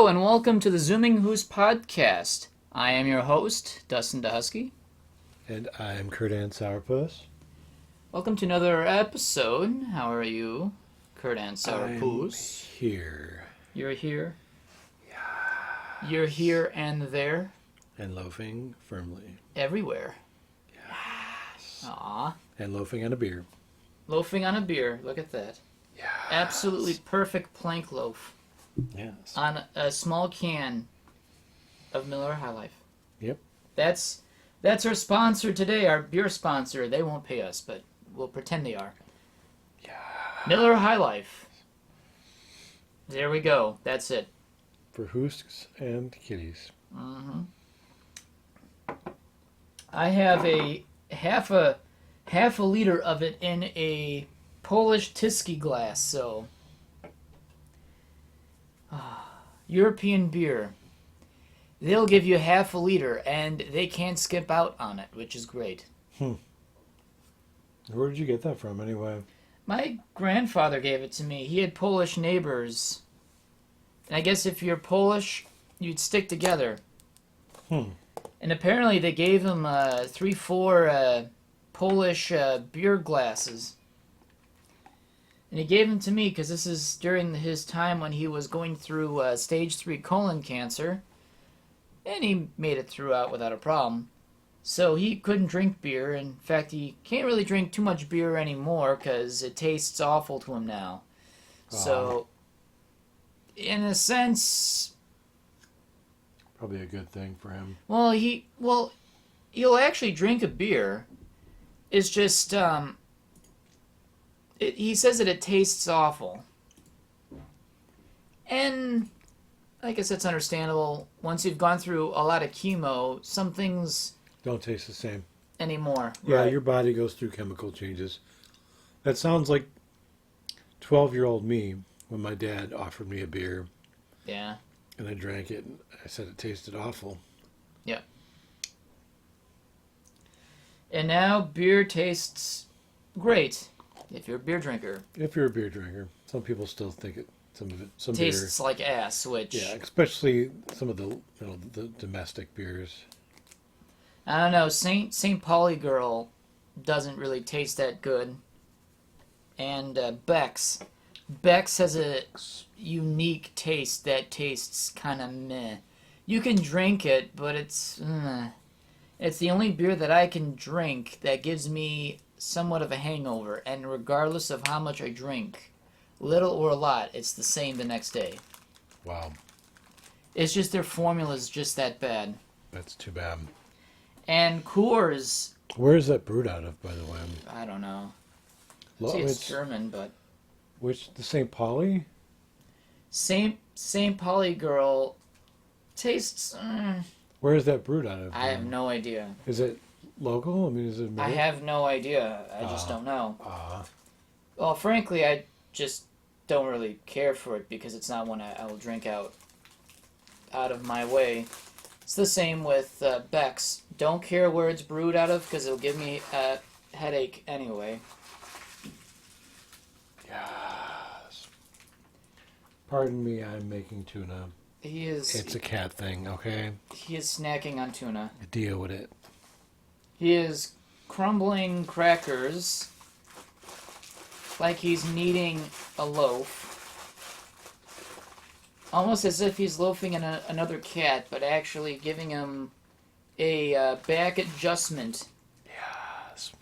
Hello and welcome to the zoominghooskpodcast. I am your host, Dustin DaHusky. And I'm Kurt-Ann Sourpuss. Welcome to another episode. How are you, Kurt-Ann Sourpuss? I'm here. You're here? Yeah. You're here and there? And loafing firmly. Everywhere. Yes. Aw. And loafing on a beer. Loafing on a beer. Look at that. Yeah. Absolutely perfect plank loaf. Yes. On a small can of Miller High Life. Yep. That's our sponsor today, our beer sponsor. They won't pay us, but we'll pretend they are. Yeah. Miller High Life. There we go. That's it. For Hoosks and kitties. Mm-hmm. I have a half a liter of it in a Polish Tyskie glass, so European beer. They'll give you half a liter, and they can't skip out on it, which is great. Where did you get that from, anyway? My grandfather gave it to me. He had Polish neighbors. And I guess if you're Polish, you'd stick together. And apparently they gave him 3-4 Polish beer glasses. And he gave them to me because this is during his time when he was going through stage 3 colon cancer. And he made it throughout without a problem. So he couldn't drink beer. In fact, he can't really drink too much beer anymore because it tastes awful to him now. So, in a sense, Probably a good thing for him. He'll actually drink a beer. It's just he says that it tastes awful. And I guess that's understandable. Once you've gone through a lot of chemo, some things Don't taste the same. anymore. Yeah, right? your body goes through chemical changes. That sounds like 12-year-old me when my dad offered me a beer. Yeah. And I drank it, and I said it tasted awful. Yeah. And now beer tastes great if you're a beer drinker. If you're a beer drinker. Some people still think it, some Tastes beer. like ass, which Yeah, especially some of the domestic beers. I don't know. St. Pauli Girl doesn't really taste that good. And Beck's has a unique taste that tastes kind of meh. You can drink it, but it's the only beer that I can drink that gives me somewhat of a hangover. And regardless of how much I drink, little or a lot, it's the same the next day. Wow. It's just their formula is just that bad. That's too bad. And Coors, Where is that brewed out of, by the way? I don't know. Lo- See, it's German, but Which, the St. Pauli? St. Pauli Girl tastes. Where is that brewed out of? I have no idea. Is it local? I mean, is it I made? have no idea. I just don't know. Ah. Well, frankly, I just don't really care for it because it's not one I will drink out of my way. It's the same with Beck's. Don't care where it's brewed out of because it'll give me a headache anyway. Yes. Pardon me, I'm making tuna. It's a cat thing, okay? He is snacking on tuna. Deal with it. He is crumbling crackers like he's kneading a loaf. Almost as if he's loafing in another cat, but actually giving him a back adjustment. Yes.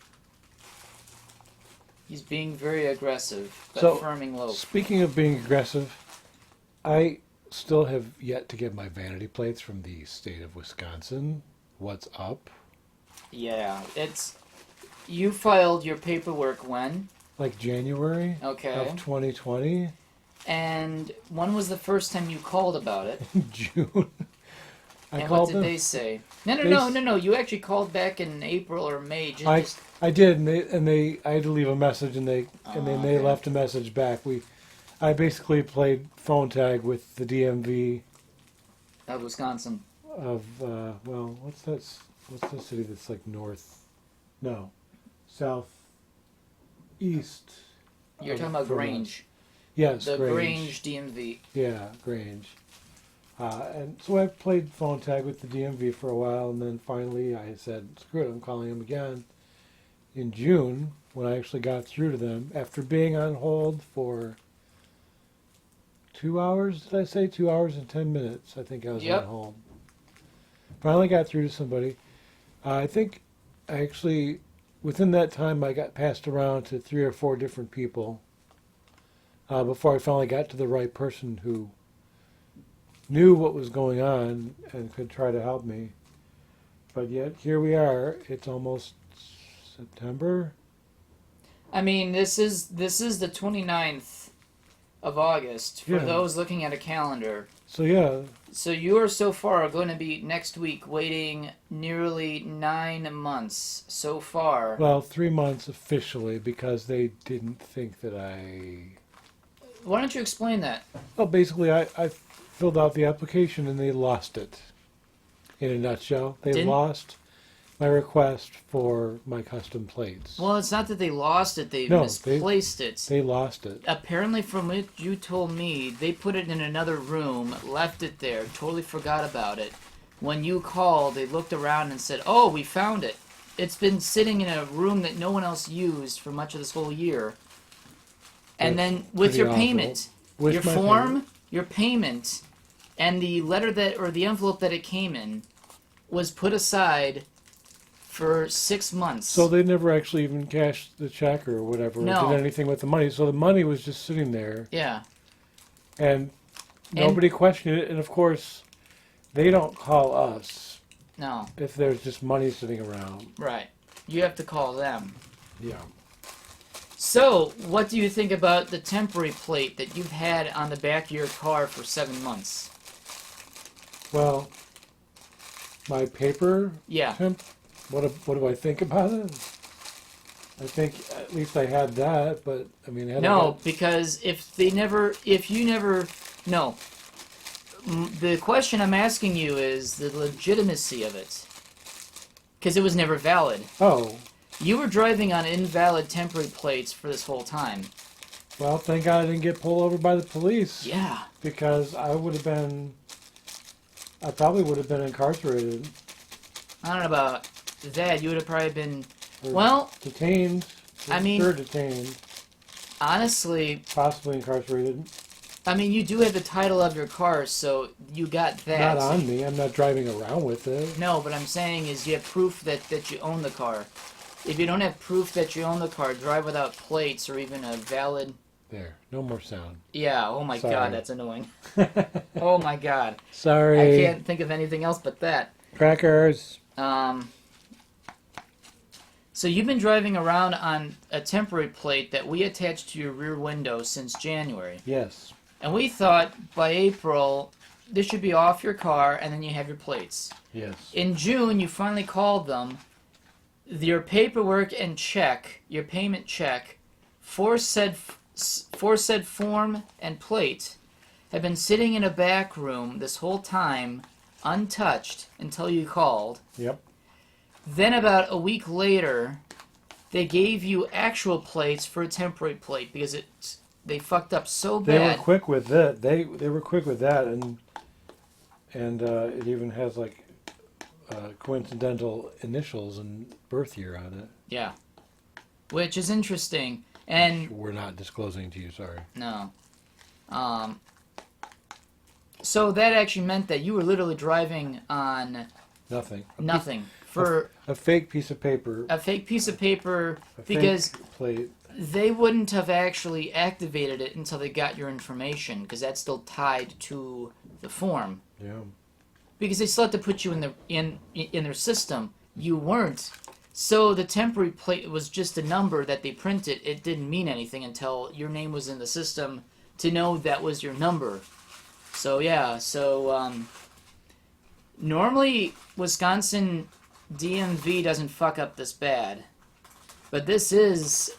He's being very aggressive, but So, firming loaf. Speaking of being aggressive, I still have yet to get my vanity plates from the state of Wisconsin. What's up? Yeah, you filed your paperwork when? Like January Okay. of 2020? And when was the first time you called about it? June. And what did they say? No. You actually called back in April or May. I did, and they I had to leave a message, and they okay. left a message back. I basically played phone tag with the DMV Of Wisconsin. of what's the city that's like south east. You're talking about Grange. Yes, The Grange DMV. Yeah, Grange. And so I played phone tag with the DMV for a while, and then finally I said, screw it, I'm calling them again. In June, when I actually got through to them, after being on hold for 2 hours, did I say 2 hours and 10 minutes? I think I was on hold. Finally got through to somebody. I think actually within that time I got passed around to 3 or 4 different people before I finally got to the right person who knew what was going on and could try to help me. But yet here we are. It's almost September. I mean, this is the 29th of August for those looking at a calendar. So yeah. So you are so far going to be next week waiting nearly 9 months so far. Well, 3 months officially because they didn't think that I... Why don't you explain that? Well, basically I filled out the application and they lost it. In a nutshell, they lost my request for my custom plates. Well, it's not that they lost it, they misplaced it. They lost it. Apparently, from what you told me, they put it in another room, left it there, totally forgot about it. When you called, they looked around and said, oh, we found it. It's been sitting in a room that no one else used for much of this whole year. And then with your payment, your form, your payment, and the letter that, or the envelope that it came in, was put aside for 6 months. So they never actually even cashed the check or whatever, or did anything with the money. So the money was just sitting there. Yeah. And nobody questioned it. And of course, they don't call us. No. If there's just money sitting around. Right. You have to call them. Yeah. So, what do you think about the temporary plate that you've had on the back of your car for 7 months? Well, my paper temp, what do I think about it? I think at least I had that, but I mean... Because the question I'm asking you is the legitimacy of it. Because it was never valid. Oh. You were driving on invalid temporary plates for this whole time. Well, thank God I didn't get pulled over by the police. Yeah. Because I probably would have been incarcerated. I don't know about that. You would have probably been... Detained. Detained. Honestly... Possibly incarcerated. I mean, you do have the title of your car, so you got that. Not on me. I'm not driving around with it. No, but I'm saying is you have proof that you own the car. If you don't have proof that you own the car, drive without plates or even a valid... There. No more sound. Yeah, oh my God, that's annoying. Oh my God. Sorry. I can't think of anything else but that. Crackers. So you've been driving around on a temporary plate that we attached to your rear window since January. Yes. And we thought by April, this should be off your car and then you have your plates. Yes. In June, you finally called them. Your paperwork and check, your payment check, for said form and plate have been sitting in a back room this whole time, untouched, until you called. Yep. Then about a week later, they gave you actual plates for a temporary plate because they fucked up so bad. They were quick with that. They were quick with that, and it even has like coincidental initials and birth year on it. Yeah, which is interesting. And we're not disclosing to you. Sorry. No. So that actually meant that you were literally driving on nothing. For a fake piece of paper. A fake piece of paper because fake plate. They wouldn't have actually activated it until they got your information because that's still tied to the form. Yeah. Because they still have to put you in their system. You weren't. So the temporary plate was just a number that they printed. It didn't mean anything until your name was in the system to know that was your number. So yeah, normally Wisconsin DMV doesn't fuck up this bad. But this is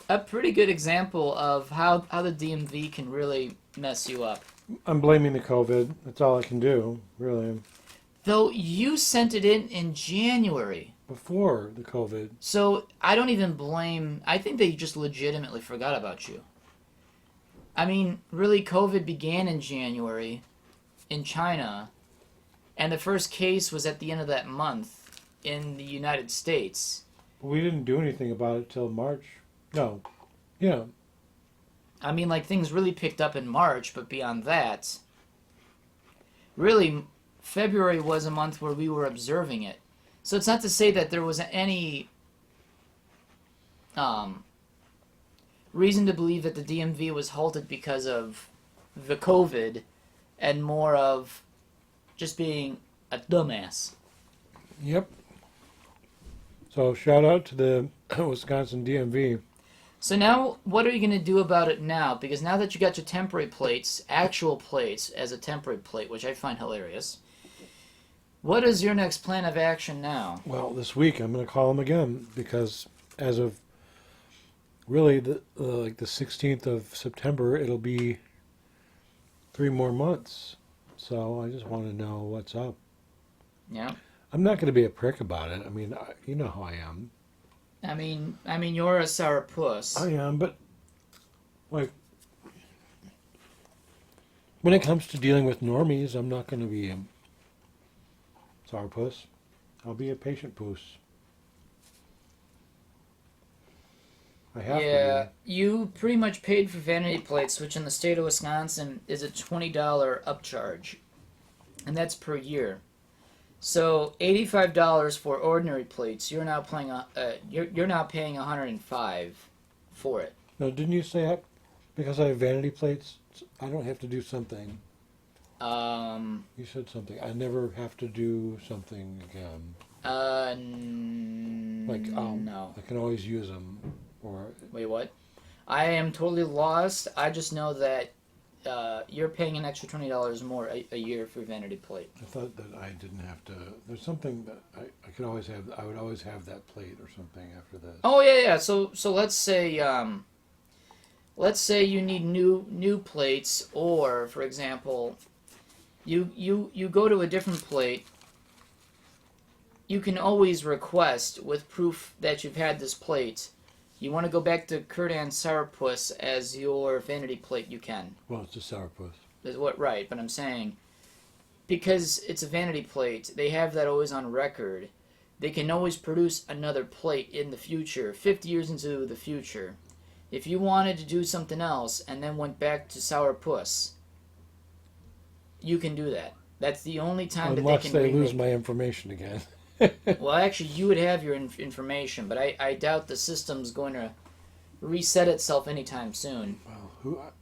a pretty good example of how the DMV can really mess you up. I'm blaming the COVID. That's all I can do, really. Though you sent it in January. Before the COVID. So I don't even blame... I think they just legitimately forgot about you. I mean, really, COVID began in January. in China, and the first case was at the end of that month in the United States. But we didn't do anything about it till March. No. Yeah. I mean, like, things really picked up in March, but beyond that, really, February was a month where we were observing it. So it's not to say that there was any reason to believe that the DMV was halted because of the COVID and more of just being a dumbass. Yep. So shout out to the Wisconsin DMV. So now, what are you going to do about it now? Because now that you got your temporary plates, actual plates as a temporary plate, which I find hilarious, what is your next plan of action now? Well, this week I'm going to call them again because as of really the 16th of September, it'll be 3 more months. So I just want to know what's up. Yeah. I'm not going to be a prick about it. I mean, you know how I am. I mean, you're a sour puss. I am, but like when it comes to dealing with normies, I'm not going to be a sourpuss. I'll be a patient puss. I have to be. You pretty much paid for vanity plates, which in the state of Wisconsin is a $20 upcharge, and that's per year. So $85 for ordinary plates. You're now paying you're now paying $105 for it. Now, didn't you say because I have vanity plates, I don't have to do something? You said something. I never have to do something again. No. I can always use them. Or wait, what? I am totally lost. I just know that you're paying an extra $20 more a year for vanity plate. I thought that I didn't have to. There's something that I could always have. I would always have that plate or something after this. Oh yeah. So let's say you need new plates, or for example, you go to a different plate. You can always request with proof that you've had this plate. You want to go back to Kurdan Sourpuss as your vanity plate, you can. Well, it's a sourpuss. Is what right, but I'm saying because it's a vanity plate, they have that always on record. They can always produce another plate in the future, 50 years into the future. If you wanted to do something else and then went back to Sourpuss, you can do that. That's the only time Unless that they can lose my information again. Well, actually, you would have your information, but I doubt the system's going to reset itself anytime soon. Well,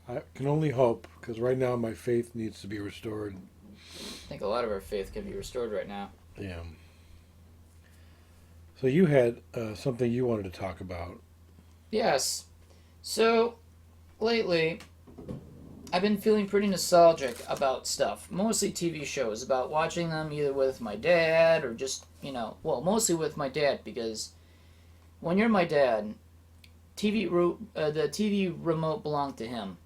I can only hope, because right now my faith needs to be restored. I think a lot of our faith can be restored right now. Yeah. So you had something you wanted to talk about. Yes. So, lately, I've been feeling pretty nostalgic about stuff. Mostly TV shows, about watching them either with my dad or just, mostly with my dad, because when you're my dad, the TV remote belonged to him.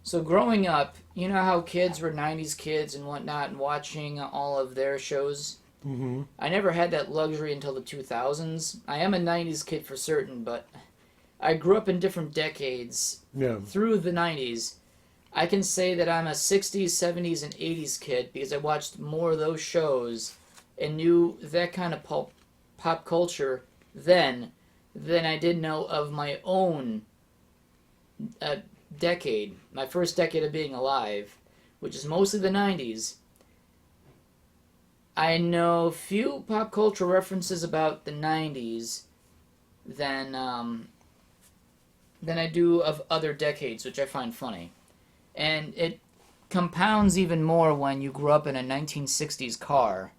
So growing up, you know how kids were 90s kids and whatnot and watching all of their shows? Mm-hmm. I never had that luxury until the 2000s. I am a 90s kid for certain, but I grew up in different decades through the 90s. I can say that I'm a 60s, 70s, and 80s kid because I watched more of those shows and knew that kind of pop culture then than I did know of my own decade, my first decade of being alive, which is mostly the 90s. I know few pop culture references about the 90s than I do of other decades, which I find funny. And it compounds even more when you grew up in a 1960s car.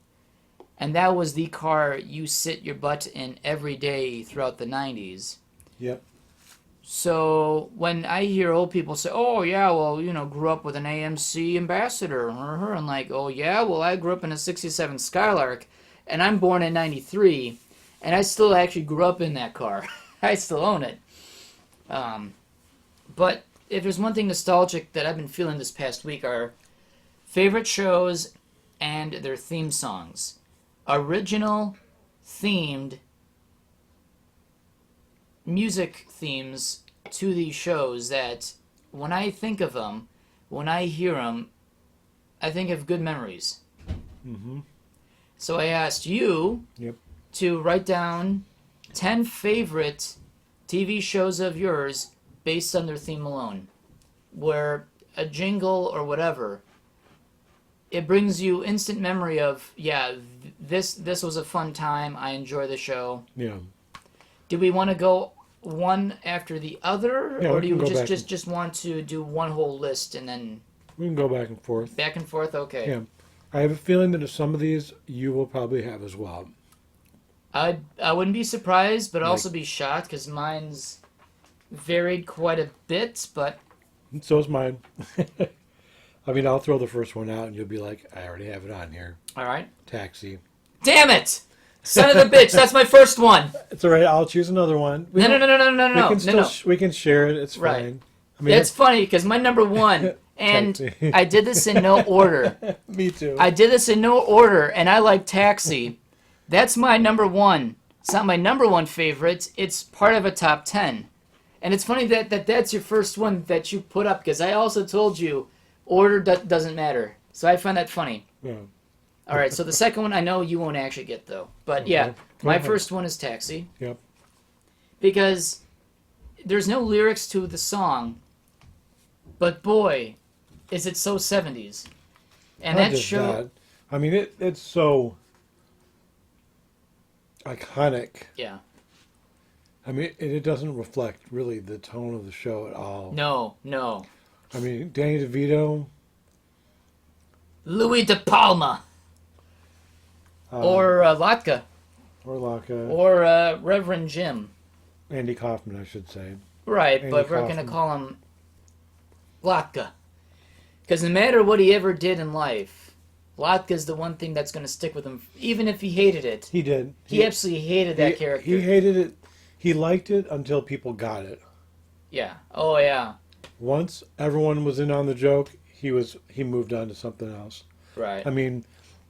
And that was the car you sit your butt in every day throughout the 90s. Yep. So when I hear old people say, oh, yeah, well, grew up with an AMC Ambassador. I'm like, oh, yeah, well, I grew up in a 67 Skylark. And I'm born in 93. And I still actually grew up in that car. I still own it. But if there's one thing nostalgic that I've been feeling this past week are favorite shows and their theme songs. Original themed music themes to these shows that when I think of them, when I hear them, I think of good memories. Mm-hmm. So I asked you to write down 10 favorite TV shows of yours based on their theme alone, where a jingle or whatever, it brings you instant memory of, this was a fun time, I enjoy the show. Yeah. Do we want to go one after the other, Yeah, or do you can go just want to do one whole list and then... We can go back and forth. Back and forth? Okay. Yeah. I have a feeling that some of these you will probably have as well. I wouldn't be surprised, but also be shocked, because mine's varied quite a bit, but... So is mine. I mean, I'll throw the first one out, and you'll be like, I already have it on here. All right. Taxi. Damn it! Son of a bitch, that's my first one! It's all right, I'll choose another one. No. We can share it, it's Right. fine. I mean, It's funny, because my number one, and Taxi. I did this in no order. Me too. I did this in no order, and I like Taxi. That's my number one. It's not my number one favorite. It's part of a top 10. And it's funny that that's your first one that you put up, because I also told you order doesn't matter. So I find that funny. Yeah. All right, so the second one I know you won't actually get, though. But Okay. yeah, Go my ahead. first one is Taxi. Yep. Because there's no lyrics to the song, but boy, is it so 70s. And Not that just show... that. I mean, it's so iconic. Yeah. I mean, it doesn't reflect really the tone of the show at all. No. I mean, Danny DeVito. Louis De Palma. Or Latka. Or Laka. Or Reverend Jim. Andy Kaufman, I should say. Right, Andy but we're going to Kaufman. call him Latka. Because no matter what he ever did in life, Latka's the one thing that's going to stick with him, even if he hated it. He did. He absolutely hated that character. He hated it. He liked it until people got it. Yeah. Oh, yeah. Once everyone was in on the joke, he moved on to something else. Right. I mean,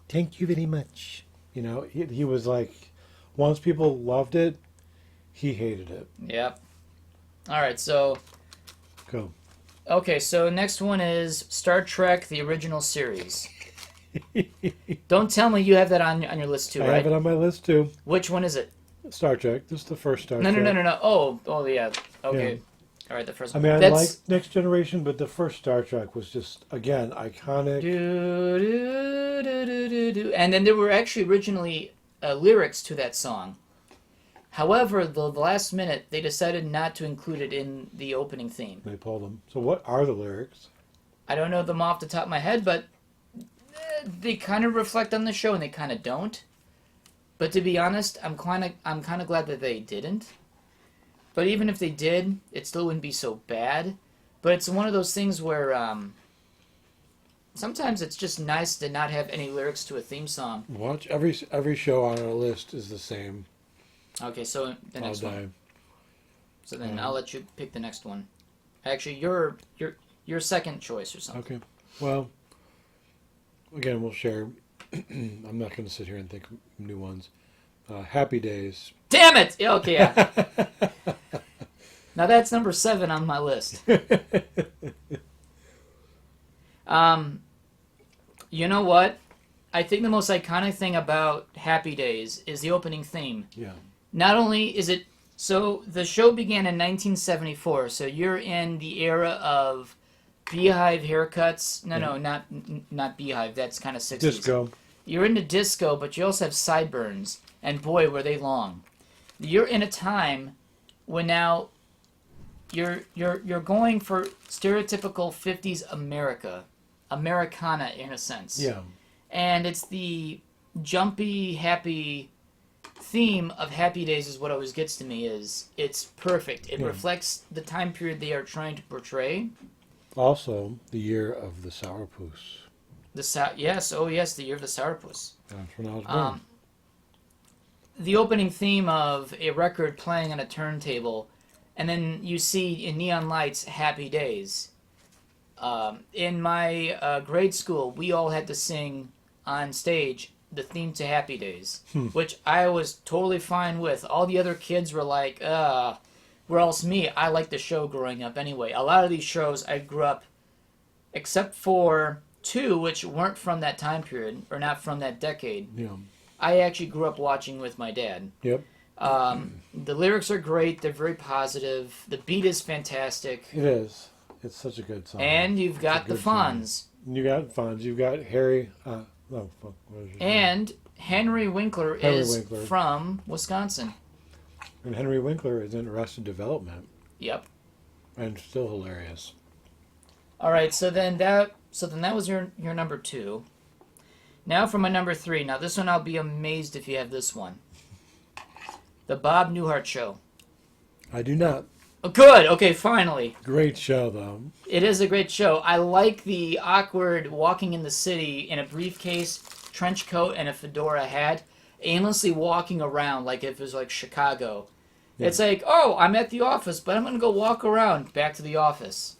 thank you very much. You know, he was like, once people loved it, he hated it. Yep. All right, so... Go. Okay, so next one is Star Trek, the original series. Don't tell me you have that on your list too, I right? have it on my list too. Which one is it? Star Trek. This is the first Star No. Trek. Oh, yeah. Okay. Yeah. All right, the first I one. mean, I That's... like Next Generation, but the first Star Trek was just, again, iconic. And then there were actually originally lyrics to that song. However, the last minute, they decided not to include it in the opening theme. They pulled them. So what are the lyrics? I don't know them off the top of my head, but they kind of reflect on the show and they kind of don't. But to be honest, I'm kind of glad that they didn't. But even if they did, it still wouldn't be so bad. But it's one of those things where sometimes it's just nice to not have any lyrics to a theme song. Watch every show on our list is the same. Okay, so the next I'll die. one. So then I'll let you pick the next one. Actually, your second choice or something. Okay. Well, again, we'll share. I'm not going to sit here and think of new ones. Happy Days. Damn it! Yeah, okay, yeah. Now that's number 7 on my list. You know what? I think the most iconic thing about Happy Days is the opening theme. Yeah. Not only is it... So, the show began in 1974, so you're in the era of Beehive haircuts. No, not Beehive, that's kind of 60s. Disco. You're into disco, but you also have sideburns, and boy, were they long. You're in a time when now you're going for stereotypical 50s Americana in a sense. Yeah. And it's the jumpy, happy theme of Happy Days is what always gets to me. Is it's perfect. It reflects the time period they are trying to portray. Also, the year of the Sourpuss. The year of the Sourpuss. That's when I was born. The opening theme of a record playing on a turntable, and then you see in neon lights Happy Days. In my grade school, we all had to sing on stage the theme to Happy Days, which I was totally fine with. All the other kids were like, where else me? I liked the show growing up anyway. A lot of these shows I grew up, except for two which weren't from that time period, or not from that decade, Yeah. I actually grew up watching with my dad. Yep. The lyrics are great. They're very positive. The beat is fantastic. It is. It's such a good song. And you've got the Fonz. You got Fonz. You've got Harry. What is his name? And Henry Winkler is from Wisconsin. And Henry Winkler is in Arrested Development. Yep. And still hilarious. All right. So then that was your number 2. Now for my number 3. Now this one I'll be amazed if you have this one. The Bob Newhart Show. I do not. Oh, good. Okay, finally. Great show, though. It is a great show. I like the awkward walking in the city in a briefcase, trench coat, and a fedora hat, aimlessly walking around like if it was like Chicago. Yeah. It's like, oh, I'm at the office, but I'm going to go walk around back to the office.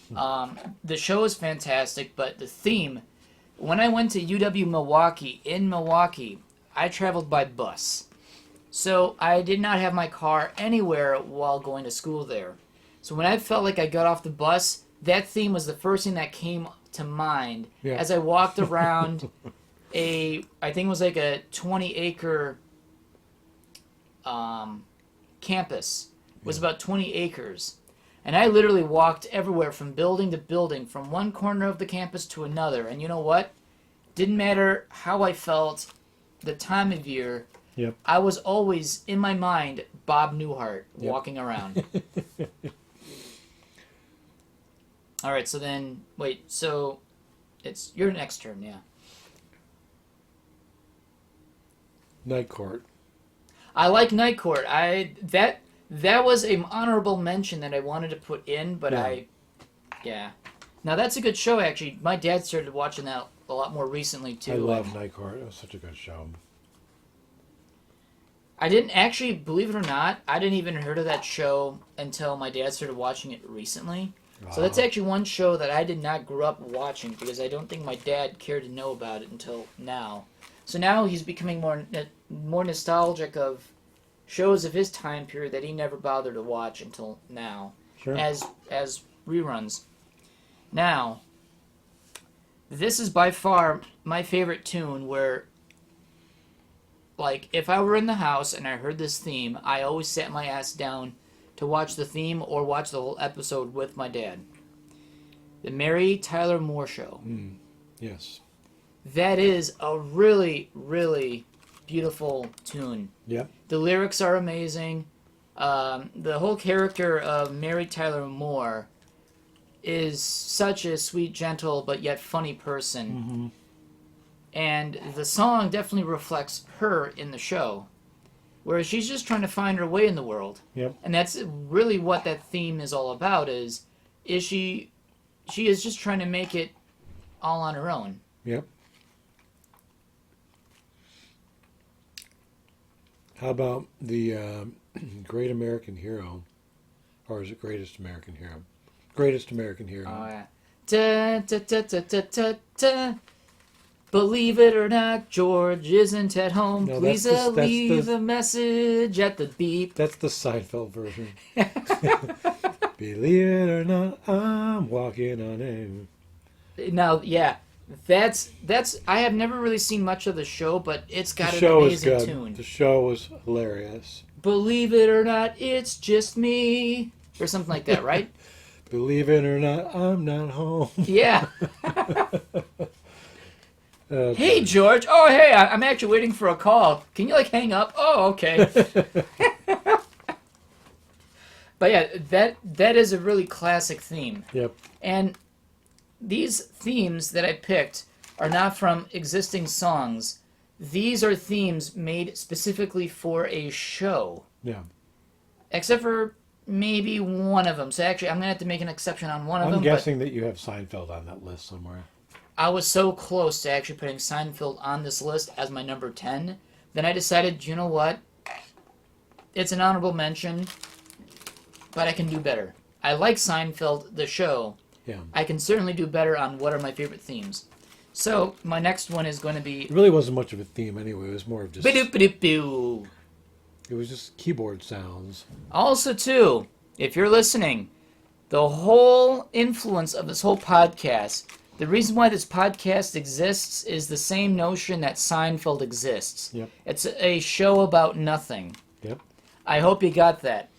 The show is fantastic, but the theme, when I went to UW Milwaukee, in Milwaukee, I traveled by bus. So I did not have my car anywhere while going to school there. So when I felt like I got off the bus, that theme was the first thing that came to mind as I walked around I think it was like a 20-acre campus. It was about 20 acres. And I literally walked everywhere from building to building, from one corner of the campus to another. And you know what? Didn't matter how I felt, the time of year. Yep. I was always, in my mind, Bob Newhart walking around. All right, so then, wait, so it's your next turn, yeah. Night Court. I like Night Court. That was an honorable mention that I wanted to put in, but yeah. Now, that's a good show, actually. My dad started watching that a lot more recently, too. I love Night Court. It was such a good show. I didn't actually, believe it or not, I didn't even heard of that show until my dad started watching it recently. So that's actually one show that I did not grow up watching because I don't think my dad cared to know about it until now. So now he's becoming more nostalgic of shows of his time period that he never bothered to watch until now. Sure. As reruns. Now, this is by far my favorite tune where, like, if I were in the house and I heard this theme, I always sat my ass down to watch the theme or watch the whole episode with my dad. The Mary Tyler Moore Show. Yes. That is a really, really beautiful tune. Yep. The lyrics are amazing. The whole character of Mary Tyler Moore is such a sweet, gentle, but yet funny person. Mm-hmm. And the song definitely reflects her in the show. Whereas she's just trying to find her way in the world. Yep. And that's really what that theme is all about, is she is just trying to make it all on her own. Yep. How about the Great American Hero? Or is it Greatest American Hero? Greatest American Hero. Oh, yeah. Ta, ta, ta, ta, ta, ta, ta. Believe it or not, George isn't at home. No, Please leave a message at the beep. That's the Seinfeld version. Believe it or not, I'm walking on air. Now, yeah, that's. I have never really seen much of the show, but it's got The an show was amazing good. tune. The show was hilarious. Believe it or not, it's just me, or something like that, right? Believe it or not, I'm not home. Yeah. Hey, George. Oh, hey, I'm actually waiting for a call. Can you, like, hang up? Oh, okay. But, yeah, that is a really classic theme. Yep. And these themes that I picked are not from existing songs. These are themes made specifically for a show. Yeah. Except for maybe one of them. So, actually, I'm going to have to make an exception on one of them. I'm guessing that you have Seinfeld on that list somewhere. I was so close to actually putting Seinfeld on this list as my number 10. Then I decided, you know what? It's an honorable mention, but I can do better. I like Seinfeld, the show. Yeah. I can certainly do better on what are my favorite themes. So, my next one is going to be... It really wasn't much of a theme anyway. It was more of just... Ba-doop-ba-doop-boo. It was just keyboard sounds. Also, too, if you're listening, the whole influence of this whole podcast The reason why this podcast exists is the same notion that Seinfeld exists. Yep. It's a show about nothing. Yep. I hope you got that.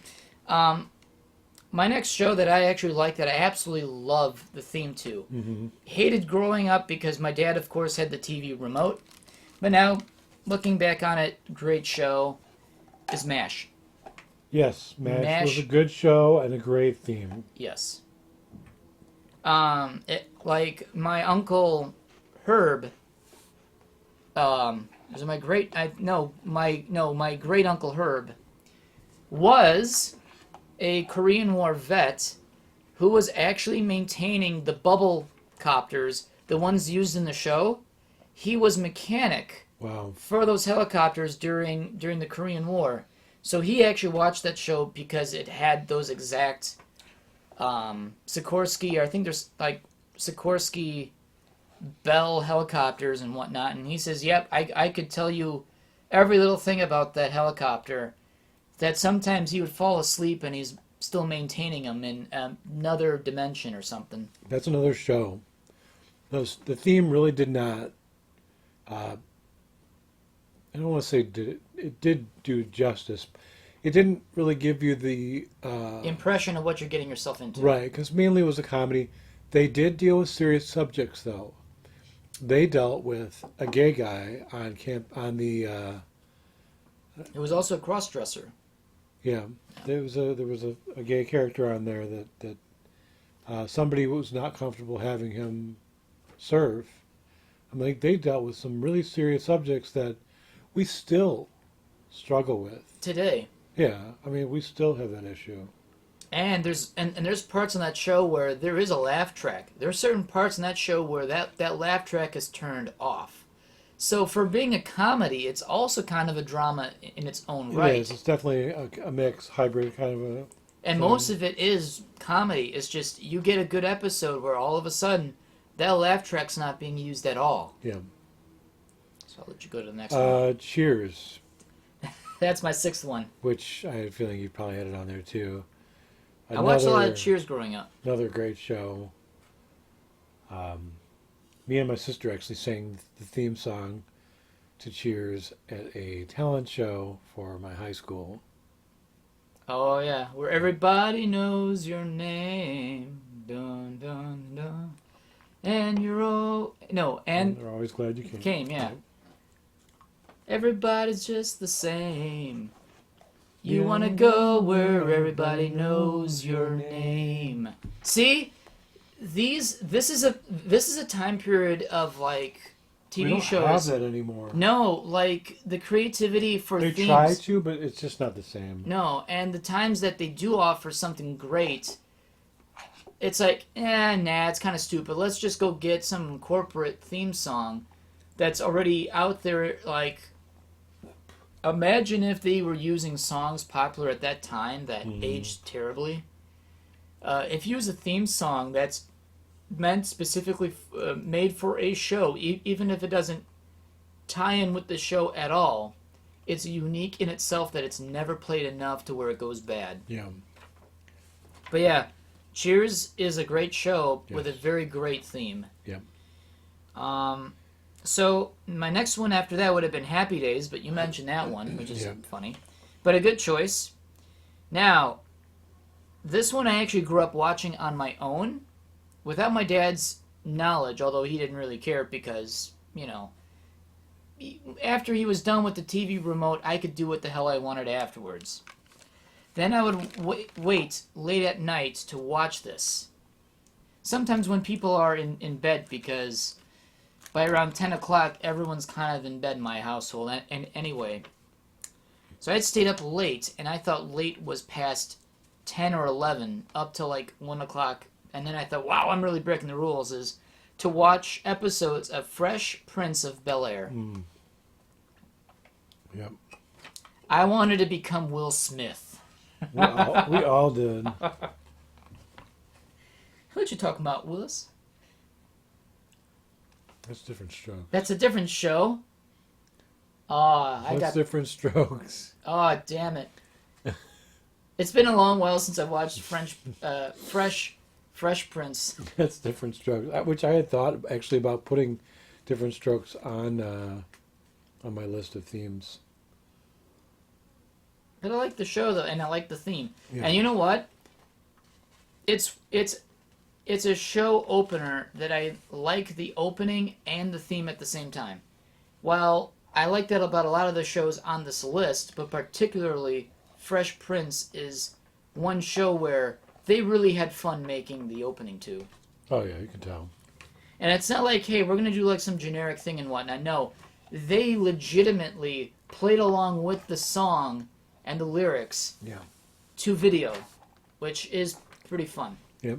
My next show that I actually like, that I absolutely love the theme to, hated growing up because my dad, of course, had the TV remote. But now, looking back on it, great show, is MASH. Yes, MASH was a good show and a great theme. Yes. Like my uncle Herb, was it my great? My great uncle Herb was a Korean War vet who was actually maintaining the bubble copters, the ones used in the show. He was mechanic for those helicopters during the Korean War. So he actually watched that show because it had those exact Sikorsky, I think there's like Sikorsky Bell helicopters and whatnot. And he says, yep, I could tell you every little thing about that helicopter. That sometimes he would fall asleep and he's still maintaining them in another dimension or something. That's another show. The theme really did not, I don't want to say it did do justice. It didn't really give you the impression of what you're getting yourself into. Right, because mainly it was a comedy. They did deal with serious subjects, though. They dealt with a gay guy on the. It was also a cross-dresser. Yeah, there was a gay character on there that somebody was not comfortable having him serve. I mean, they dealt with some really serious subjects that we still struggle with today. Yeah, I mean, we still have that issue. And there's parts on that show where there is a laugh track. There are certain parts in that show where that laugh track is turned off. So for being a comedy, it's also kind of a drama in its own right. It is. It's definitely a mix, hybrid kind of a And thing. most of it is comedy. It's just you get a good episode where all of a sudden that laugh track's not being used at all. Yeah. So I'll let you go to the next one. Cheers. That's my sixth one. Which I had a feeling you probably had it on there too. I watched a lot of Cheers growing up. Another great show. Me and my sister actually sang the theme song to Cheers at a talent show for my high school. Oh yeah, where everybody knows your name, dun dun dun, and you're all and they're always glad you came. Yeah. Everybody's just the same. You want to go where everybody knows your name. See, this is a time period of like TV shows. We don't have that anymore. No, like the creativity for they themes. try to, but it's just not the same. No, and the times that they do offer something great, it's like, nah, it's kind of stupid. Let's just go get some corporate theme song that's already out there. Like, imagine if they were using songs popular at that time that aged terribly. If you use a theme song that's meant specifically made for a show, even if it doesn't tie in with the show at all, it's unique in itself that it's never played enough to where it goes bad. Yeah. But yeah, Cheers is a great show with a very great theme. Yep. So my next one after that would have been Happy Days, but you mentioned that one, which is funny. But a good choice. Now, this one I actually grew up watching on my own, without my dad's knowledge, although he didn't really care because, after he was done with the TV remote, I could do what the hell I wanted afterwards. Then I would wait late at night to watch this. Sometimes when people are in bed, because by around 10 o'clock, everyone's kind of in bed in my household. And anyway, so I had stayed up late, and I thought late was past 10 or 11, up to like 1 o'clock. And then I thought, wow, I'm really breaking the rules, is to watch episodes of Fresh Prince of Bel-Air. Yep. I wanted to become Will Smith. We all did. What you talking about, Willis? That's a different show. That's a different show. That's different strokes. Oh, damn it. It's been a long while since I watched Fresh Fresh Prince. That's Different Strokes, which I had thought actually about putting Different Strokes on my list of themes. But I like the show though, and I like the theme. Yeah. And you know what? It's a show opener that I like the opening and the theme at the same time. Well, I like that about a lot of the shows on this list, but particularly Fresh Prince is one show where they really had fun making the opening to. Oh yeah, you can tell. And it's not like, hey, we're going to do like some generic thing and whatnot. No, they legitimately played along with the song and the lyrics to video, which is pretty fun. Yep.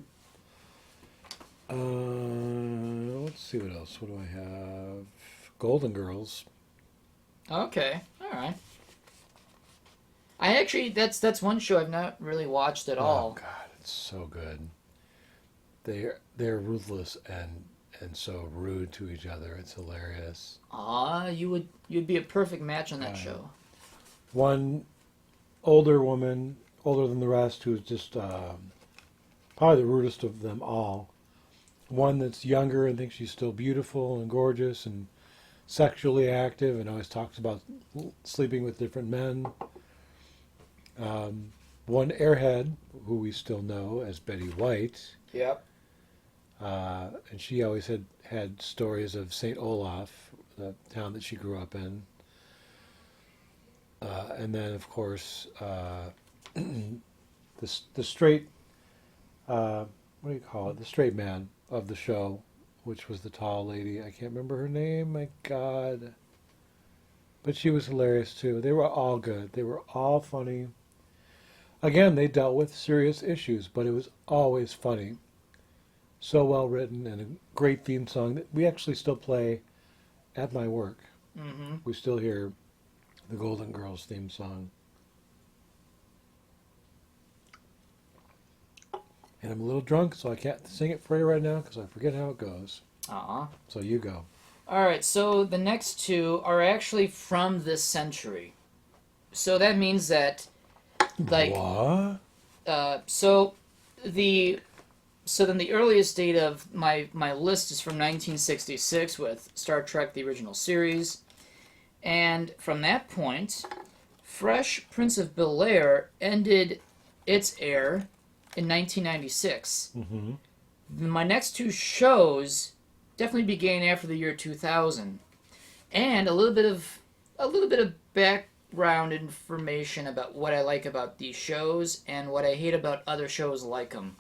Let's see what else. What do I have? Golden Girls. Okay, all right. I actually, that's one show I've not really watched at all. Oh God, it's so good. They're ruthless and so rude to each other. It's hilarious. You'd be a perfect match on that show. One older woman, older than the rest, who's just probably the rudest of them all. One that's younger and thinks she's still beautiful and gorgeous and sexually active and always talks about sleeping with different men. One airhead, who we still know as Betty White. Yep. And she always had stories of St. Olaf, the town that she grew up in. And then, of course, the straight, what do you call it? The straight man of the show, which was the tall lady. I can't remember her name. My God. But she was hilarious, too. They were all good. They were all funny. Again, they dealt with serious issues, but it was always funny. So well written and a great theme song that we actually still play at my work. Mm-hmm. We still hear the Golden Girls theme song. And I'm a little drunk, so I can't sing it for you right now because I forget how it goes. So you go. All right, so the next two are actually from this century. So that means that, like... What? So then the earliest date of my list is from 1966 with Star Trek, the original series. And from that point, Fresh Prince of Bel-Air ended its air in 1996. Mm-hmm. My next two shows definitely began after the year 2000. And a little bit of background information about what I like about these shows and what I hate about other shows like them.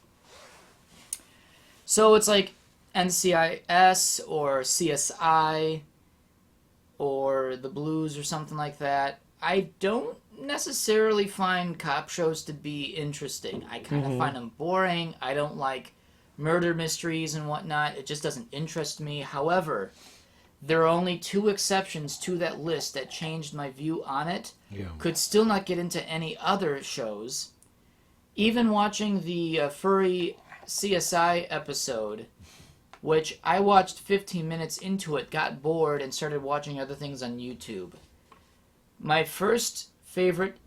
So it's like NCIS or CSI or The Blues or something like that. I don't necessarily find cop shows to be interesting. I kind of find them boring. I don't like murder mysteries and whatnot. It just doesn't interest me. However, there are only two exceptions to that list that changed my view on it. Yeah. Could still not get into any other shows. Even watching the Furry CSI episode, which I watched 15 minutes into it, got bored, and started watching other things on YouTube. My first favorite...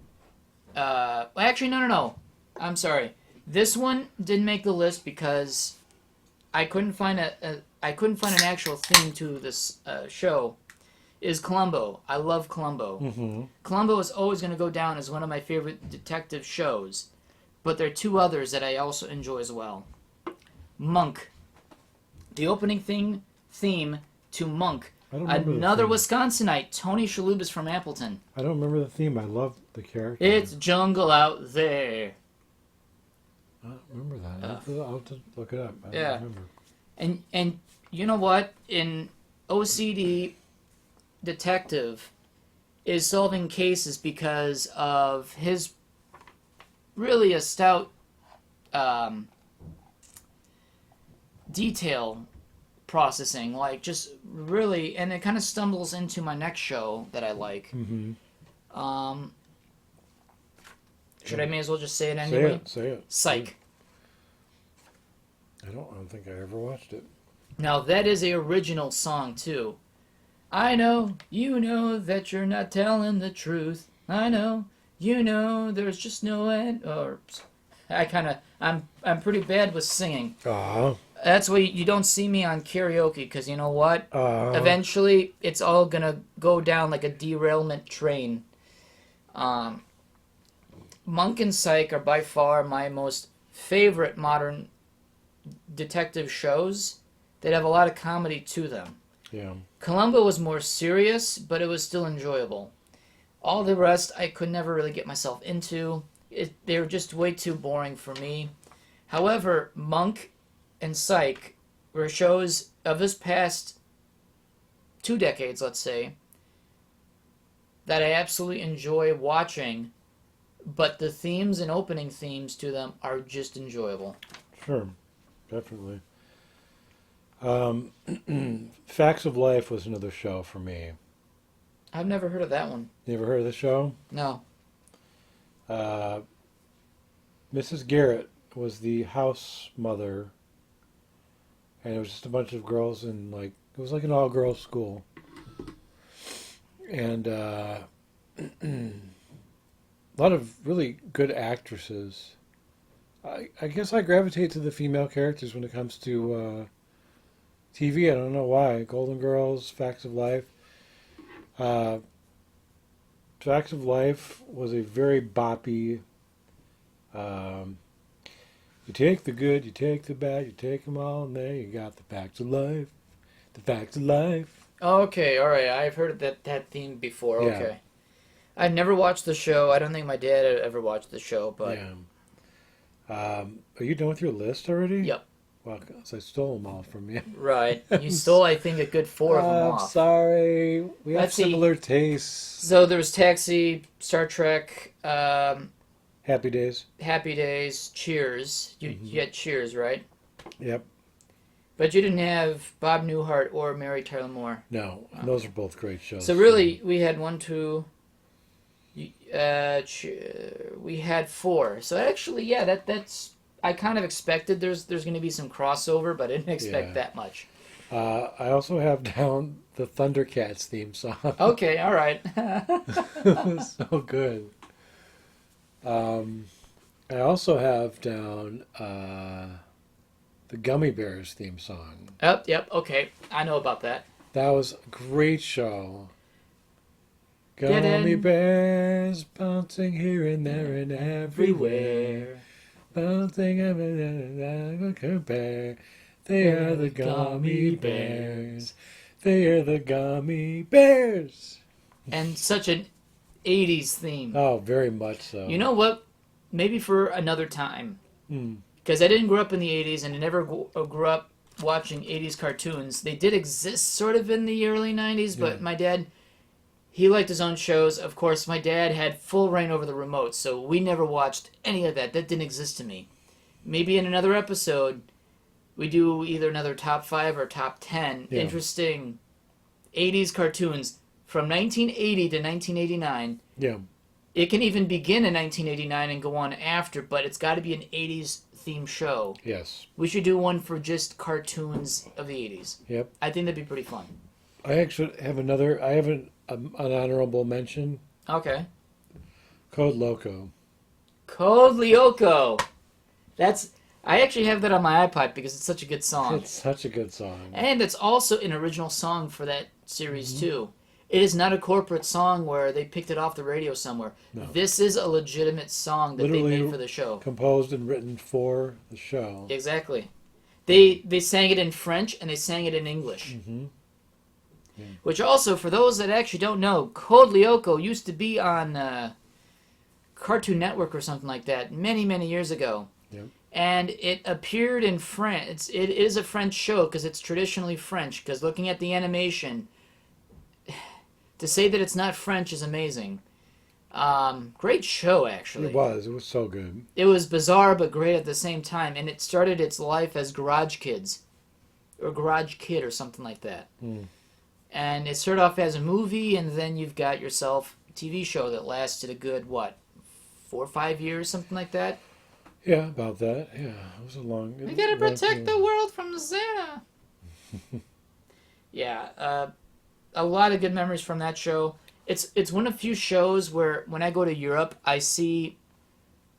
actually, no. I'm sorry. This one didn't make the list because I couldn't find an actual theme to this show. Is Columbo. I love Columbo. Mm-hmm. Columbo is always going to go down as one of my favorite detective shows. But there are two others that I also enjoy as well. Monk. The opening theme to Monk. Another Wisconsinite, Tony Shalhoub is from Appleton. I don't remember the theme. I love the character. It's jungle out there. I don't remember that. I'll have to look it up. I Yeah. don't remember. And you know what? In OCD, detective is solving cases because of his really a stout detail processing, like just really, and it kind of stumbles into my next show that I like. Mm-hmm. Should I may as well just say it anyway? Say it. Psych. I don't think I ever watched it. Now that is a original song too. I know, you know that you're not telling the truth. I know, you know there's just no end. Or I'm pretty bad with singing. Aw. That's why you don't see me on karaoke, because you know what? Aw. Eventually, it's all gonna go down like a derailment train. Monk and Psych are by far my most favorite modern detective shows that have a lot of comedy to them. Yeah. Columbo was more serious, but it was still enjoyable. All the rest I could never really get myself into. They were just way too boring for me. However, Monk and Psych were shows of this past 2 decades, let's say, that I absolutely enjoy watching, but the themes and opening themes to them are just enjoyable. Sure. Definitely. Facts of Life was another show for me. I've never heard of that one. You ever heard of the show? No. Mrs. Garrett was the house mother, and it was just a bunch of girls in it was like an all-girls school. And a lot of really good actresses. I guess I gravitate to the female characters when it comes to TV. I don't know why. Golden Girls, Facts of Life. Facts of Life was a very boppy. You take the good, you take the bad, you take them all, and there you got the facts of life. The facts of life. Okay, alright. I've heard that theme before. Yeah. Okay. I've never watched the show. I don't think my dad had ever watched the show, but... Yeah. Are you done with your list already? Yep. Well, 'cause I stole them all from you. Right. You stole, I think, a good 4 of them I'm off. sorry. We have Let's see. similar tastes. So there was Taxi, Star Trek, Happy Days. Happy Days, Cheers. You had Cheers, right? Yep. But you didn't have Bob Newhart or Mary Tyler Moore. No, those are both great shows. So really, we had 1, 2... we had 4. So actually, yeah, that's... I kind of expected there's going to be some crossover, but I didn't expect that much. I also have down the Thundercats theme song. Okay, all right. So good. I also have down the Gummy Bears theme song. Yep, okay. I know about that. That was a great show. Get Gummy in. bears bouncing here and there and everywhere. Bouncing everywhere, compare. They are the gummy bears. They are the gummy bears. And such an 80s theme. Oh, very much so. You know what? Maybe for another time. Hmm. Because I didn't grow up in the 80s, and I never grew up watching 80s cartoons. They did exist sort of in the early 90s, but Yeah. my dad, he liked his own shows. Of course, my dad had full reign over the remote, so we never watched any of that. That didn't exist to me. Maybe in another episode, we do either another top 5 or top 10 interesting 80s cartoons from 1980 to 1989. Yeah. It can even begin in 1989 and go on after, but it's got to be an 80s themed show. Yes. We should do one for just cartoons of the 80s. Yep. I think that'd be pretty fun. I actually have another. I have an honorable mention. Okay. Code Loco. Code Lyoko. I actually have that on my iPod because it's such a good song. It's such a good song. And it's also an original song for that series, too. It is not a corporate song where they picked it off the radio somewhere. No. This is a legitimate song that Literally they made for the show. Composed and written for the show. Exactly. They sang it in French and they sang it in English. Mm-hmm. Yeah. Which also, for those that actually don't know, Code Lyoko used to be on Cartoon Network or something like that many, many years ago. Yep. And it appeared in French. It is a French show because it's traditionally French. Because looking at the animation, to say that it's not French is amazing. Great show, actually. It was so good. It was bizarre but great at the same time. And it started its life as Garage Kids. Or Garage Kid or something like that. Mm. And it started off as a movie, and then you've got yourself a TV show that lasted a good, 4 or 5 years, something like that? Yeah, about that. Yeah, it was a long... We gotta protect the world from Santa. Yeah, a lot of good memories from that show. It's one of the few shows where when I go to Europe, I see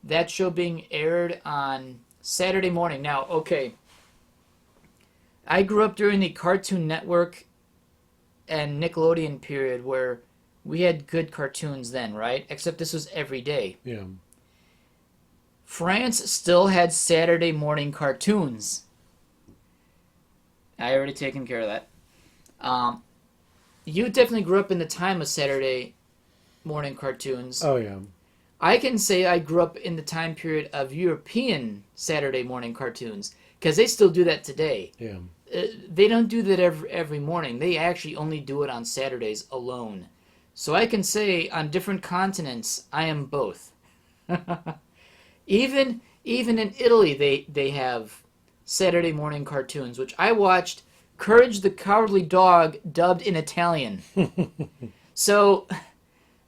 that show being aired on Saturday morning. Now, okay, I grew up during the Cartoon Network and Nickelodeon period where we had good cartoons then, right? Except this was every day. Yeah. France still had Saturday morning cartoons. I already taken care of that. You definitely grew up in the time of Saturday morning cartoons. Oh, yeah. I can say I grew up in the time period of European Saturday morning cartoons because they still do that today. Yeah. They don't do that every morning. They actually only do it on Saturdays alone. So I can say on different continents, I am both. Even in Italy, they have Saturday morning cartoons, which I watched Courage the Cowardly Dog dubbed in Italian. So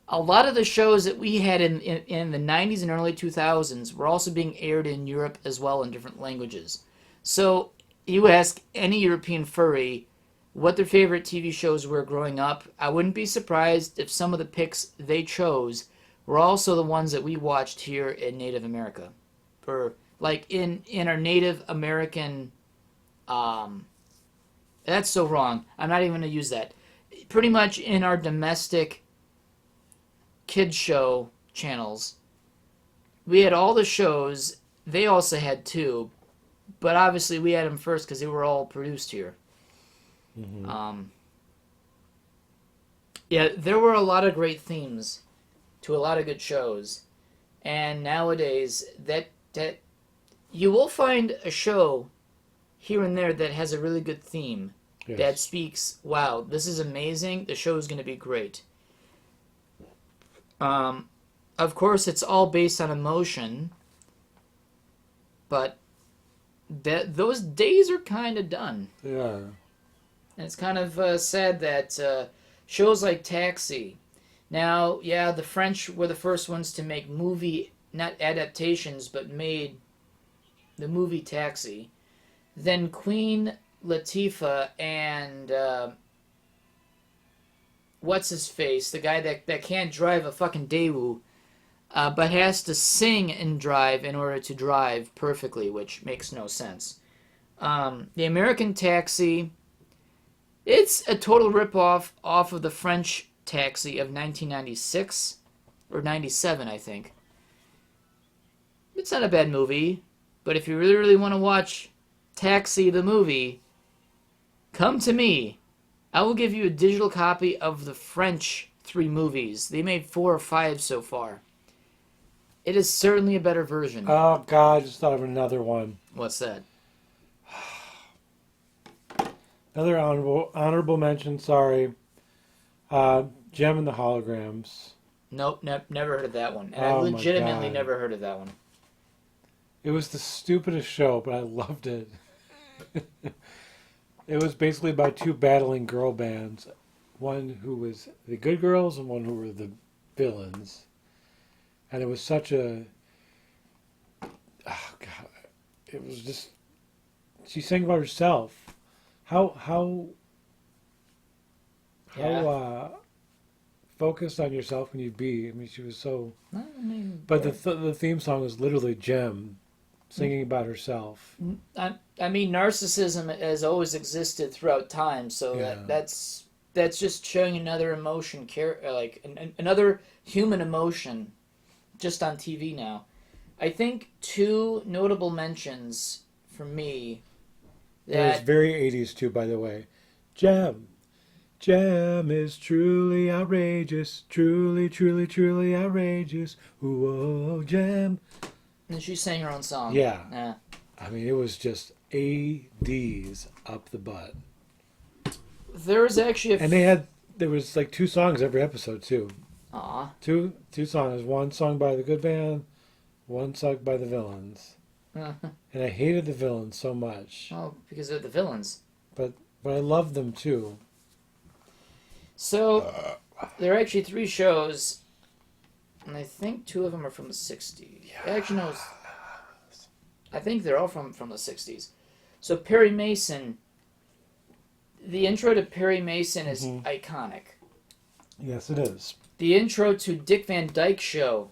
a lot of the shows that we had in the 90s and early 2000s were also being aired in Europe as well in different languages. So you ask any European furry what their favorite TV shows were growing up, I wouldn't be surprised if some of the picks they chose were also the ones that we watched here in Native America. Or like in our Native American that's so wrong. I'm not even going to use that. Pretty much in our domestic kids show channels, we had all the shows. They also had two, but obviously we had them first because they were all produced here. Mm-hmm. Yeah, there were a lot of great themes to a lot of good shows, and nowadays that you will find a show here and there that has a really good theme. Yes. That speaks, wow, this is amazing, the show is going to be great. Of course, it's all based on emotion, but those days are kind of done. They are. And it's kind of sad that shows like Taxi. Now, yeah, the French were the first ones to make movie, not adaptations, but made the movie Taxi. Then Queen Latifah and what's his face, the guy that can't drive a fucking Daewoo, but has to sing and drive in order to drive perfectly, which makes no sense. The American Taxi, it's a total ripoff off of the French Taxi of 1996 or 97, I think. It's not a bad movie, but if you really, really want to watch Taxi the movie, come to me. I will give you a digital copy of the French 3 movies. They made 4 or 5 so far. It is certainly a better version. Oh, God, I just thought of another one. What's that? Another honorable mention, sorry. Gem and the Holograms. Nope, never heard of that one. And I legitimately never heard of that one. It was the stupidest show, but I loved it. It was basically about 2 battling girl bands. One who was the good girls and one who were the villains. And it was such a... Oh, God. It was just... She sang about herself. How focused on yourself can you be? I mean, she was so... But the theme song was literally Gem singing about herself. I mean, narcissism has always existed throughout time, so yeah. that's just showing another emotion, like another human emotion, just on TV now. I think 2 notable mentions for me. It was very 80s too, by the way. Gem is truly outrageous, truly, truly, truly outrageous. Ooh, Gem. And she sang her own song. Yeah. I mean, it was just ADs up the butt. There was actually and there was like 2 songs every episode too. Aw. 2 songs. One sung by the good band, one sung by the villains. And I hated the villains so much. Oh, because they're the villains. But I loved them too. So, there are actually 3 shows, and I think 2 of them are from the 60s. Yeah. Actually, no, I think they're all from the 60s. So, Perry Mason, the intro to Perry Mason is iconic. Yes, it is. The intro to Dick Van Dyke Show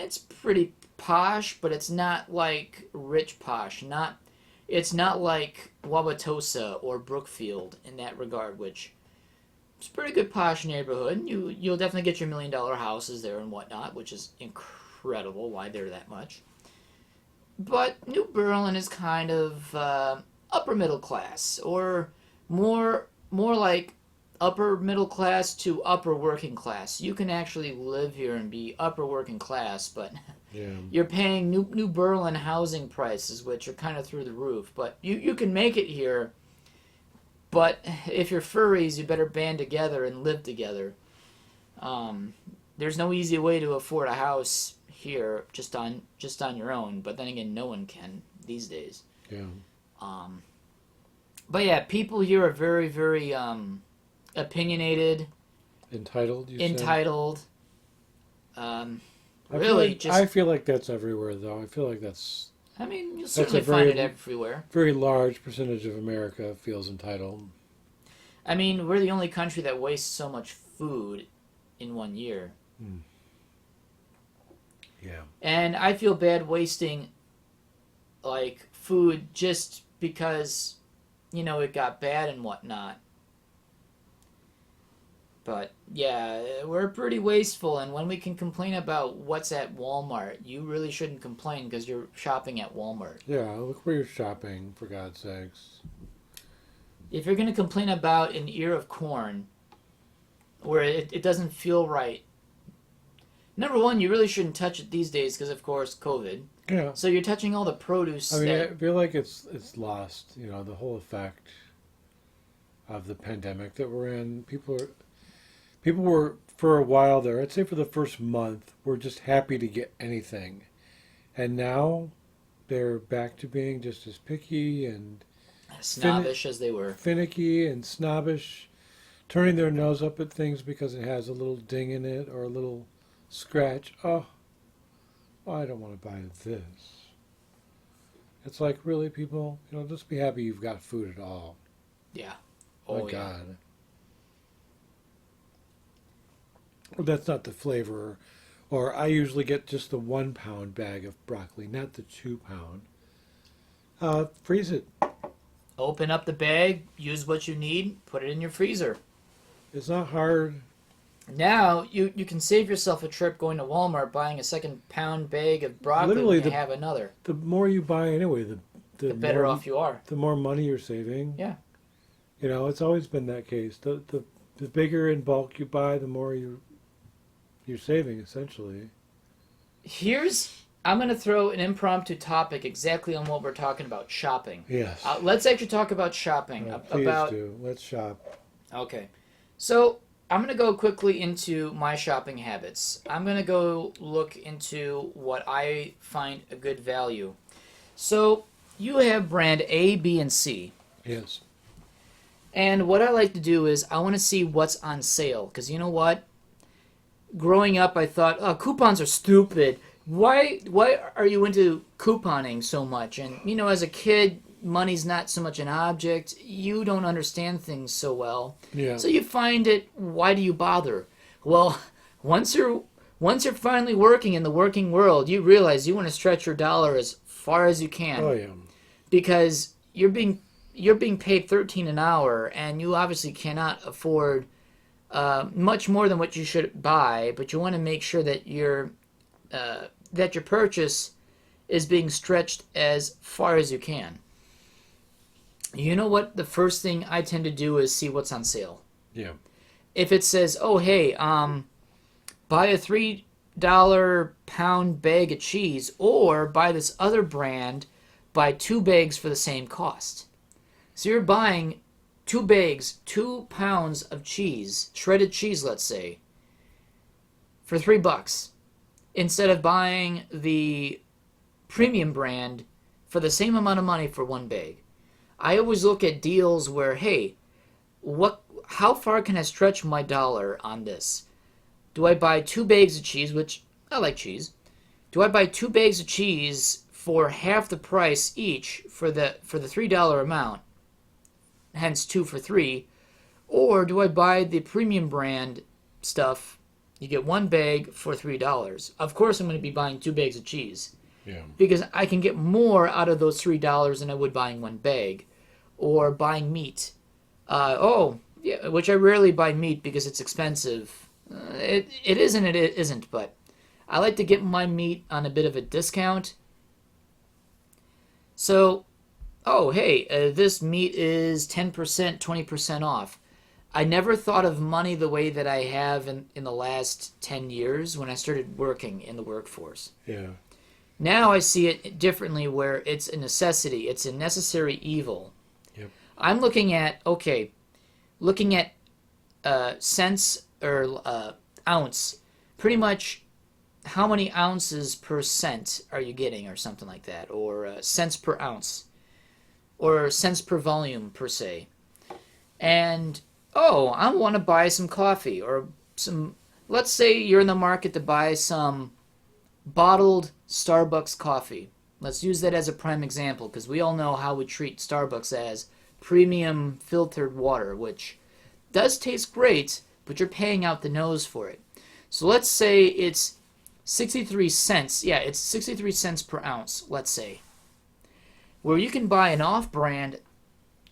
it's pretty posh, but it's not like rich posh. It's not like Wauwatosa or Brookfield in that regard, which is a pretty good posh neighborhood. You'll definitely get your $1 million houses there and whatnot, which is incredible. Why they're that much? But New Berlin is kind of upper middle class, or more like upper middle class to upper working class. You can actually live here and be upper working class, but Yeah. you're paying New Berlin housing prices, which are kind of through the roof. But you can make it here. But if you're furries, you better band together and live together. There's no easy way to afford a house here just on your own. But then again, no one can these days. Yeah. But yeah, people here are very, very opinionated, Entitled. You said? entitled. I feel like that's everywhere, though. I feel like that's. I mean, you'll a certainly very- find it everywhere. Very large percentage of America feels entitled. I mean, we're the only country that wastes so much food in 1 year. Yeah. And I feel bad wasting, like, food just because, it got bad and whatnot. But, yeah, we're pretty wasteful, and when we can complain about what's at Walmart, you really shouldn't complain because you're shopping at Walmart. Yeah, look where you're shopping, for God's sakes. If you're going to complain about an ear of corn, where it doesn't feel right, number one, you really shouldn't touch it these days because, of course, COVID. Yeah. So you're touching all the produce. I mean, I feel like it's lost, the whole effect of the pandemic that we're in. People were, for a while there, I'd say for the first month, were just happy to get anything. And now they're back to being just as picky and snobbish as they were. finicky and snobbish, turning their nose up at things because it has a little ding in it or a little scratch. Oh, I don't want to buy this. It's like, really, people, just be happy you've got food at all. Yeah. Oh, my God. Well, that's not the flavor. Or I usually get just the 1 pound bag of broccoli, not the 2 pound. Freeze it. Open up the bag, use what you need, put it in your freezer. It's not hard. Now, you can save yourself a trip going to Walmart, buying a 2 pound bag of broccoli Literally, when you have another. The more you buy anyway, the better more, off you are. The more money you're saving. Yeah. It's always been that case. The bigger in bulk you buy, the more you're saving, essentially. I'm going to throw an impromptu topic exactly on what we're talking about, shopping. Yes. Let's actually talk about shopping. Please do. Let's shop. Okay. So, I'm going to go quickly into my shopping habits. I'm going to go look into what I find a good value. So, you have brand A, B, and C. Yes. And what I like to do is I want to see what's on sale. Because you know what? Growing up, I thought, oh, coupons are stupid. Why are you into couponing so much? And, as a kid, money's not so much an object. You don't understand things so well. Yeah. So you find it, why do you bother? Well, once you're finally working in the working world, you realize you want to stretch your dollar as far as you can. Oh, yeah. Because you're being paid $13 an hour, and you obviously cannot afford much more than what you should buy, but you want to make sure that your purchase is being stretched as far as you can. You know what? The first thing I tend to do is see what's on sale. Yeah. If it says, oh, hey, buy a $3 pound bag of cheese, or buy this other brand, buy 2 bags for the same cost. So you're buying 2 bags, 2 pounds of cheese, shredded cheese, let's say, for $3, instead of buying the premium brand for the same amount of money for 1 bag. I always look at deals where, hey, how far can I stretch my dollar on this? Do I buy 2 bags of cheese, which I like cheese? Do I buy 2 bags of cheese for half the price each for the $3 amount, hence 2 for $3, or do I buy the premium brand stuff You get one bag for $3. Of course, I'm going to be buying 2 bags of cheese. Yeah. Because I can get more out of those $3 than I would buying one bag. Or buying meat. Yeah, which I rarely buy meat because it's expensive. It is and it isn't, but I like to get my meat on a bit of a discount. So, hey, this meat is 10%, 20% off. I never thought of money the way that I have in the last 10 years when I started working in the workforce. Yeah. Now I see it differently where it's a necessity. It's a necessary evil. Yep. I'm looking at cents or ounce. Pretty much how many ounces per cent are you getting or something like that. Or cents per ounce. Or cents per volume per se. And, I want to buy some coffee or some... Let's say you're in the market to buy some bottled Starbucks coffee. Let's use that as a prime example because we all know how we treat Starbucks as premium filtered water, which does taste great, but you're paying out the nose for it. So let's say it's 63 cents. Yeah, it's 63 cents per ounce, let's say. Where you can buy an off-brand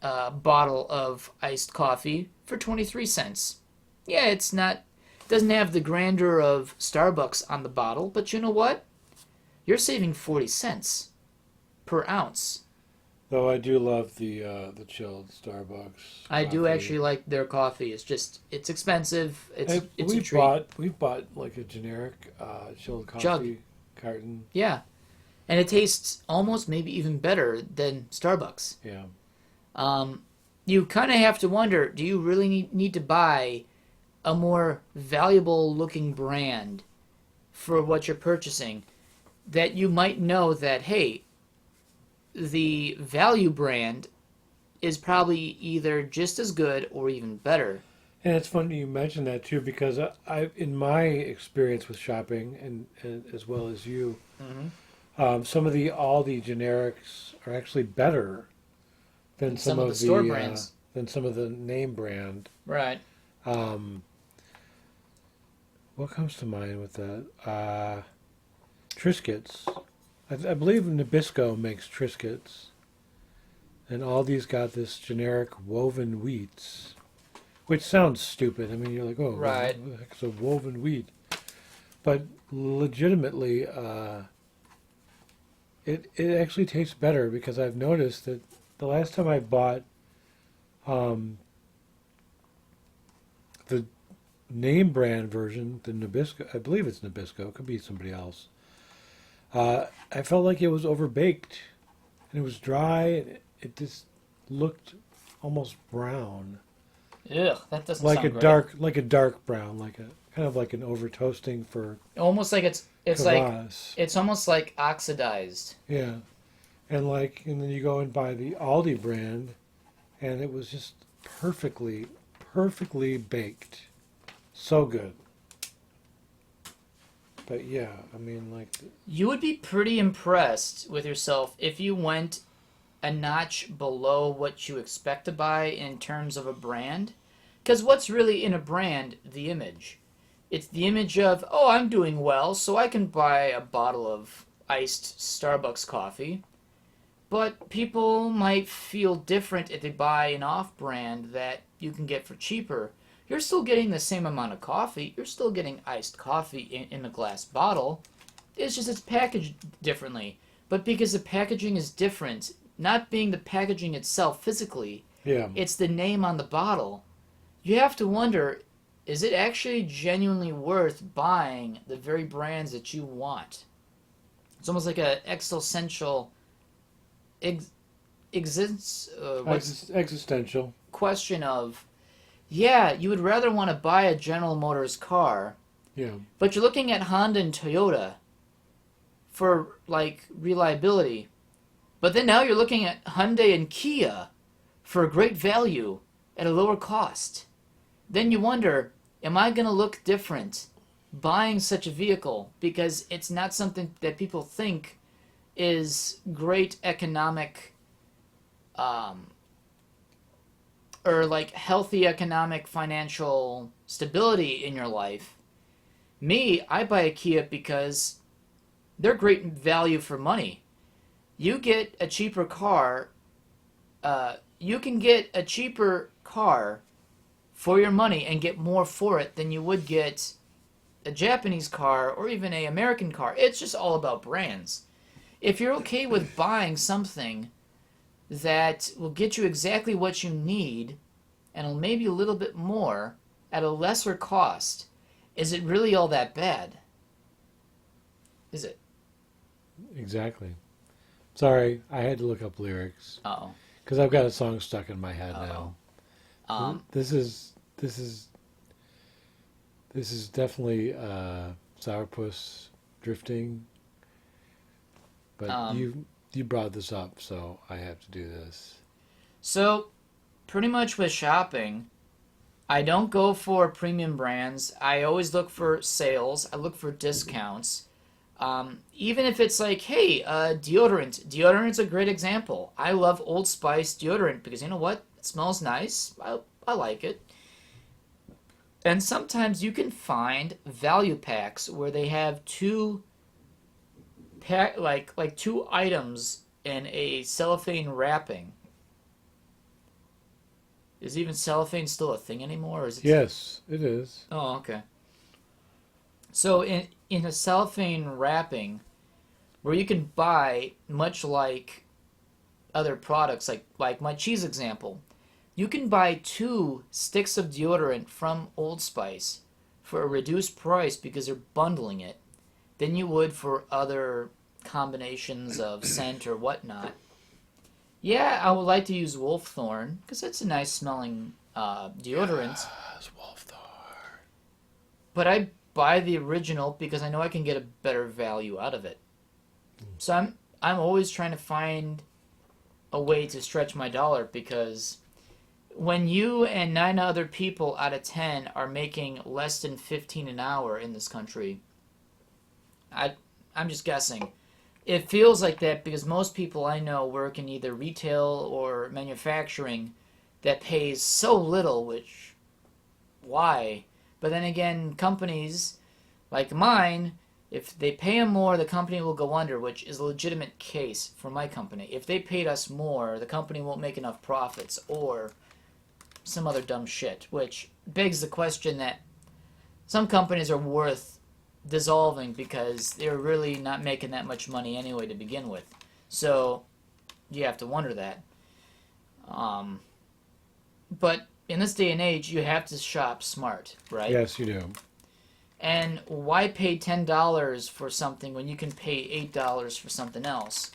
bottle of iced coffee for 23 cents. Yeah, doesn't have the grandeur of Starbucks on the bottle, but you know what? You're saving 40 cents per ounce. Though I do love the chilled Starbucks. I do coffee. actually like their coffee. It's expensive. It's a treat. We've bought like a generic chilled coffee Jug. carton. Yeah, and it tastes almost maybe even better than Starbucks. Yeah. You kind of have to wonder: do you really need to buy a more valuable looking brand for what you're purchasing? That you might know that, hey, the value brand is probably either just as good or even better. And it's funny you mentioned that too, because I in my experience with shopping and as well as you, some of the Aldi generics are actually better than some of the store brands, than some of the name brand. Right. What comes to mind with that? Triscuits. I believe Nabisco makes Triscuits. And Aldi's got this generic woven wheats, which sounds stupid. I mean, you're like, oh, right. what the heck's a woven wheat? But legitimately, it actually tastes better because I've noticed that the last time I bought the name brand version, the Nabisco, I believe it's Nabisco, it could be somebody else. I felt like it was overbaked, and it was dry, and it just looked almost brown. Ugh, that doesn't like sound a great. like a dark brown, like a kind of like an over toasting for Almost like it's kvass. it's almost like oxidized. Yeah, and then you go and buy the Aldi brand, and it was just perfectly baked, so good. But yeah, I mean, like... You would be pretty impressed with yourself if you went a notch below what you expect to buy in terms of a brand. Because what's really in a brand? The image. It's the image of, oh, I'm doing well, so I can buy a bottle of iced Starbucks coffee. But people might feel different if they buy an off-brand that you can get for cheaper. You're still getting the same amount of coffee. You're still getting iced coffee in a glass bottle. It's just it's packaged differently. But because the packaging is different, not being the packaging itself physically, it's the name on the bottle. You have to wonder, is it actually genuinely worth buying the very brands that you want? It's almost like an existential existential question of, yeah, you would rather want to buy a General Motors car, but you're looking at Honda and Toyota for, like, reliability. But then now you're looking at Hyundai and Kia for a great value at a lower cost. Then you wonder, am I going to look different buying such a vehicle? Because it's not something that people think is great economic or like healthy economic financial stability in your life. Me, I buy a Kia because they're great value for money. You get a cheaper car. You can get a cheaper car for your money and get more for it than you would get a Japanese car or even a American car. It's just all about brands. If you're okay with buying something that will get you exactly what you need and maybe a little bit more at a lesser cost, is it really all that bad? Is it? Exactly. Sorry, I had to look up lyrics Oh. because I've got a song stuck in my head now. Um, This is definitely Sourpuss drifting, but you brought this up, so I have to do this. so, pretty much with shopping, I don't go for premium brands. I always look for sales. I look for discounts. Even if it's like, hey, deodorant. Deodorant's a great example. I love Old Spice deodorant because you know what? It smells nice. I like it. And sometimes you can find value packs where they have two two items in a cellophane wrapping. Is even cellophane still a thing anymore? Or is it... Yes, it is. Oh, okay. So in a cellophane wrapping, where you can buy much like other products, like my cheese example, you can buy 2 sticks of deodorant from Old Spice for a reduced price because they're bundling it than you would for other combinations of scent or whatnot. Yeah, I would like to use Wolfthorn because it's a nice smelling deodorant. Yes, Wolfthorn. But I buy the original because I know I can get a better value out of it. So I'm always trying to find a way to stretch my dollar because when you and 9 other people out of 10 are making less than 15 an hour in this country, I'm just guessing. It feels like that because most people I know work in either retail or manufacturing that pays so little, which, why? But then again, companies like mine, if they pay them more, the company will go under, which is a legitimate case for my company. If they paid us more, the company won't make enough profits or some other dumb shit, which begs the question that some companies are worth dissolving because they're really not making that much money anyway to begin with. So you have to wonder that. But in this day and age, you have to shop smart, right? Yes, you do. And why pay $10 for something when you can pay $8 for something else?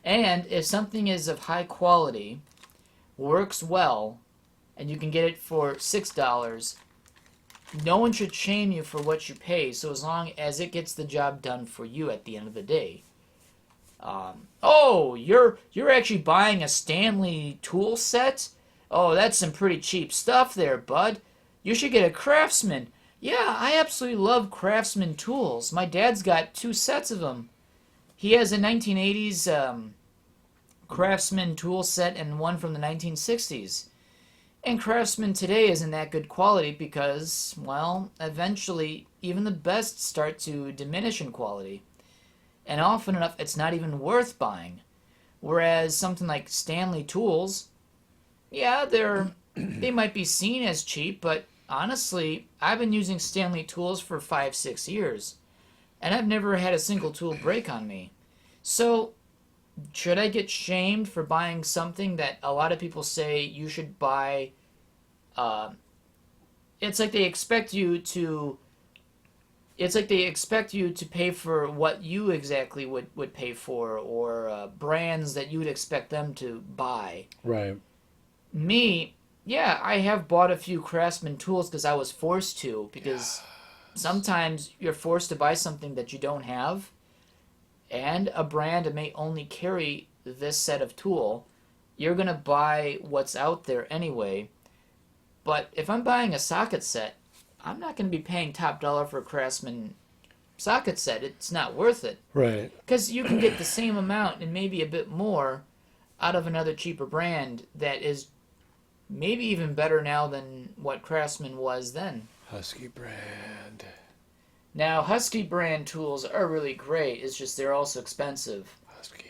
And if something is of high quality, works well, and you can get it for $6, no one should shame you for what you pay, so as long as it gets the job done for you at the end of the day. Oh, you're actually buying a Stanley tool set? Oh, that's some pretty cheap stuff there, bud. You should get a Craftsman. Yeah, I absolutely love Craftsman tools. My dad's got 2 sets of them. He has a 1980s Craftsman tool set and one from the 1960s. And Craftsman today isn't that good quality because, well, eventually even the best start to diminish in quality. And often enough, it's not even worth buying. Whereas something like Stanley tools, yeah, they might be seen as cheap, but honestly, I've been using Stanley tools for 5-6 years, and I've never had a single tool break on me. So, should I get shamed for buying something that a lot of people say you should buy? It's like they expect you to. It's like they expect you to pay for what you exactly would pay for, or brands that you would expect them to buy. Right. Me, yeah, I have bought a few Craftsman tools because I was forced to, because sometimes you're forced to buy something that you don't have, and a brand may only carry this set of tool. You're going to buy what's out there anyway. But if I'm buying a socket set, I'm not going to be paying top dollar for a Craftsman socket set. It's not worth it. Right. Because you can get the same amount and maybe a bit more out of another cheaper brand that is maybe even better now than what Craftsman was then. Husky brand. Now, Husky brand tools are really great. It's just they're also expensive. Husky.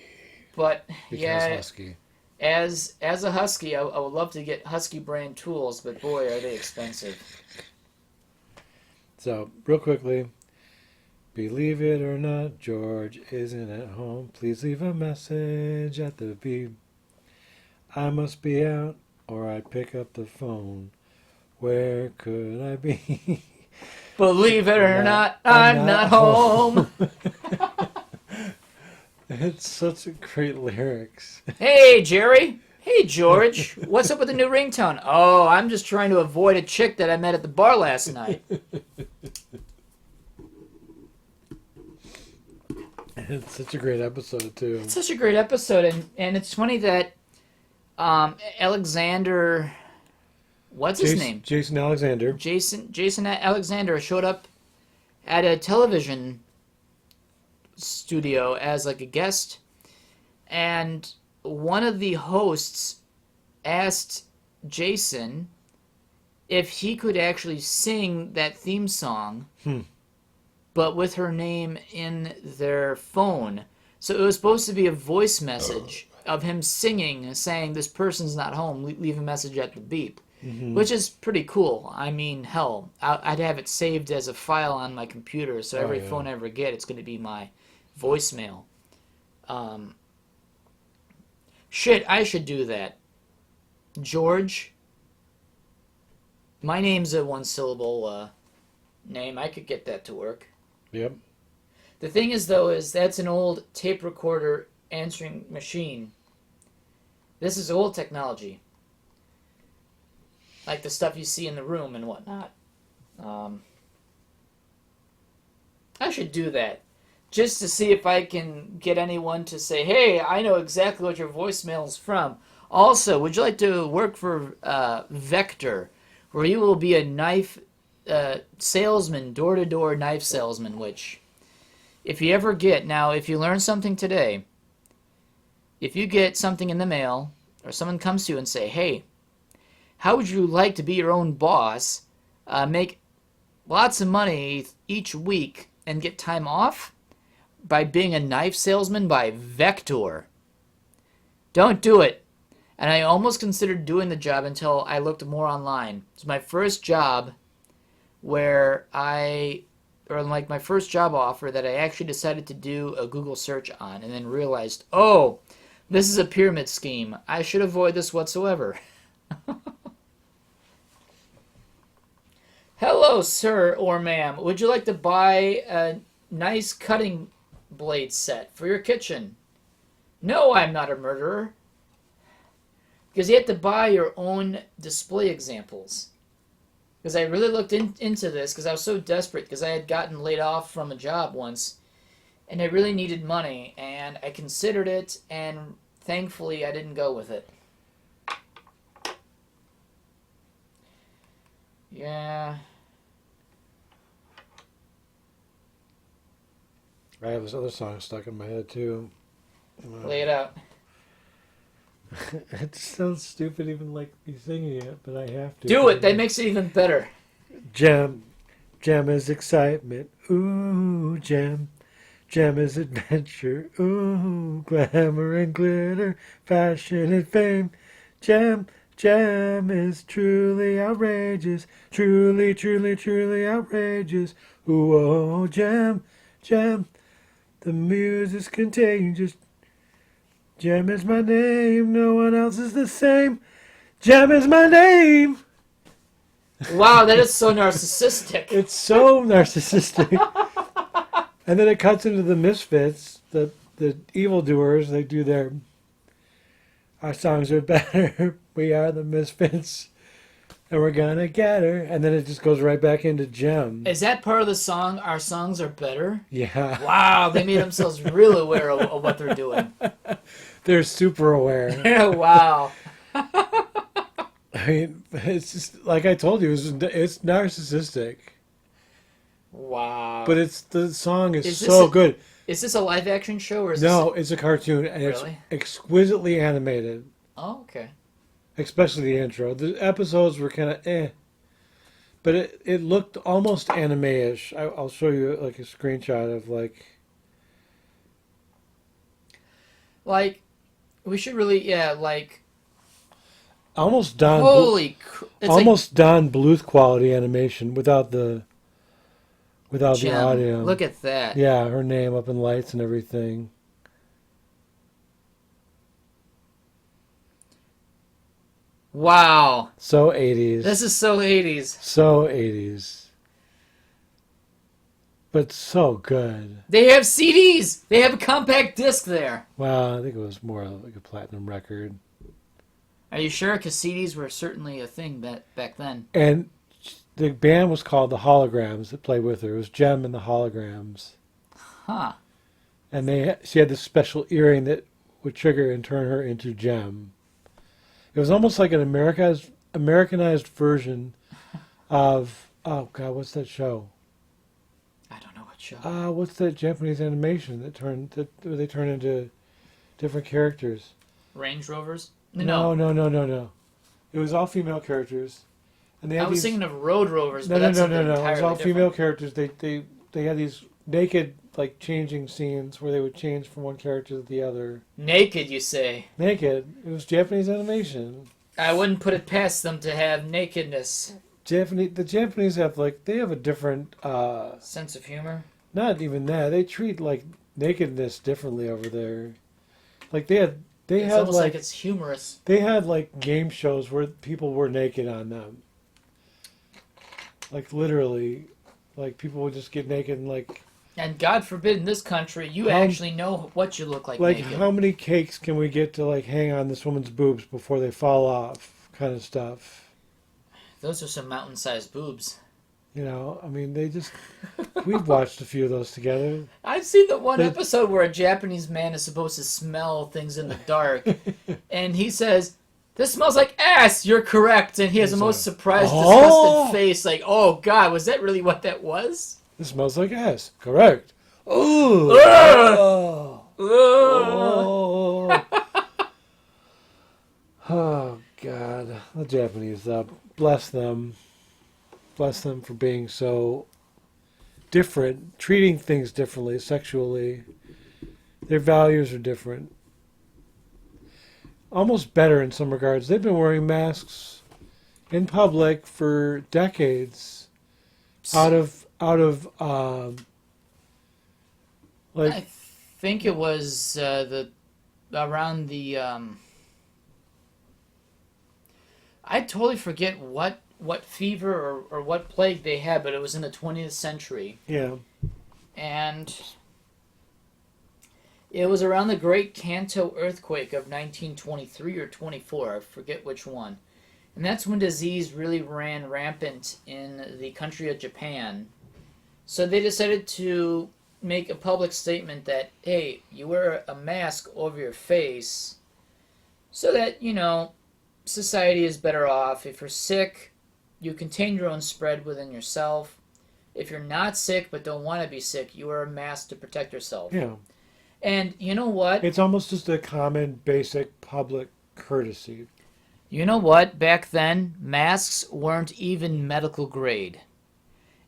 But Because yeah, Husky. as a Husky, I would love to get Husky brand tools, but boy, are they expensive. So, real quickly, believe it or not, George isn't at home. Please leave a message at the beep. I must be out, or I'd pick up the phone. Where could I be? Believe it or not, I'm not home. It's such a great lyrics. Hey, Jerry. Hey, George. What's up with the new ringtone? Oh, I'm just trying to avoid a chick that I met at the bar last night. It's such a great episode, too. It's such a great episode, and it's funny that Alexander... What's his name? Jason Alexander. Jason Alexander showed up at a television studio as like a guest, and one of the hosts asked Jason if he could actually sing that theme song, but with her name in their phone. So it was supposed to be a voice message of him singing, saying, "This person's not home, leave a message at the beep." Which is pretty cool. I mean, hell, I'd have it saved as a file on my computer, so every phone I ever get, it's going to be my voicemail. Shit, I should do that. George, my name's a one-syllable name. I could get that to work. Yep. The thing is, though, is that's an old tape recorder answering machine. This is old technology. Like the stuff you see in the room and whatnot. I should do that. Just to see if I can get anyone to say, hey, I know exactly what your voicemail is from. Also, would you like to work for Vector, where you will be a knife salesman, door-to-door knife salesman, which, if you ever get... Now, if you learn something today, if you get something in the mail, or someone comes to you and say, hey, how would you like to be your own boss, make lots of money each week, and get time off by being a knife salesman by Vector? Don't do it. And I almost considered doing the job until I looked more online. It's my first job my first job offer that I actually decided to do a Google search on, and then realized, oh, this is a pyramid scheme. I should avoid this whatsoever. Hello, sir or ma'am. Would you like to buy a nice cutting blade set for your kitchen? No, I'm not a murderer. Because you have to buy your own display examples. Because I really looked into this because I was so desperate because I had gotten laid off from a job once and I really needed money and I considered it and thankfully I didn't go with it. Yeah. I have this other song stuck in my head, too. Lay it out. It sounds stupid even like me singing it, but I have to. Do it! That makes it even better. Jam is excitement. Ooh, jam is adventure. Ooh, glamour and glitter, fashion and fame. Jam is truly outrageous. Truly, truly, truly outrageous. Ooh, oh, jam. The music's contagious. Jam is my name, no one else is the same. Jam is my name. Wow, that is so narcissistic. It's so narcissistic. And then it cuts into the Misfits, the evildoers. They do their, our songs are better. We are the Misfits. And we're gonna get her. And then it just goes right back into Jam. Is that part of the song, Our Songs Are Better? Yeah. Wow, they made themselves really aware of what they're doing. They're super aware. Wow. I mean, it's just, like I told you, it's narcissistic. Wow. But the song is so good. Is this a live action show or is it's a cartoon and Really? It's exquisitely animated. Oh, okay. Especially the intro. The episodes were kind of But it looked almost anime-ish. I'll show you like a screenshot of like we should really, like, almost it's almost Don Bluth quality animation without the Gem. audio. Look at that. Yeah, her name up in lights and everything. Wow. So 80s. This is so 80s. So 80s. But so good. They have CDs. They have a compact disc there. Wow, I think it was more like a platinum record. Are you sure? Because CDs were certainly a thing back then. And the band was called the Holograms that played with her. It was Gem and the Holograms. Huh. And she had this special earring that would trigger and turn her into Gem. It was almost like an Americanized version of, oh God, what's that show? I don't know what show. What's that Japanese animation where they turn into different characters? Range Rovers? No. It was all female characters. And they had I was thinking of Road Rovers, but that's no. something It was entirely all different. female characters. They had these naked, like, changing scenes where they would change from one character to the other. Naked, you say? Naked. It was Japanese animation. I wouldn't put it past them to have nakedness. The Japanese have a different Sense of humor? not even that. They treat like nakedness differently over there. Like they had Almost like it's humorous. they had like game shows where people were naked on them. Like literally, like people would just get naked and like. And God forbid in this country, you actually know what you look like naked. How many cakes can we get to like hang on this woman's boobs before they fall off, kind of stuff. Those are some mountain-sized boobs. You know, I mean, we've watched a few of those together. I've seen the one episode where a Japanese man is supposed to smell things in the dark, and he says, "This smells like ass." You're correct, and he has the most surprised, disgusted face. Like, "Oh God, was that really what that was?" This smells like ass. Correct. Ooh. Oh. Oh God, the Japanese. Bless them. Bless them for being so different, treating things differently, sexually. Their values are different. Almost better in some regards. They've been wearing masks in public for decades. I think it was around the. I totally forget what fever or what plague they had, but it was in the 20th century. Yeah. And it was around the Great Kanto earthquake of 1923 or 24. I forget which one. And that's when disease really ran rampant in the country of Japan. So they decided to make a public statement that, hey, you wear a mask over your face so that, society is better off. If you're sick, you contain your own spread within yourself. If you're not sick but don't want to be sick, you wear a mask to protect yourself. Yeah. And you know what? It's almost just a common, basic public courtesy. You know what? Back then, masks weren't even medical grade.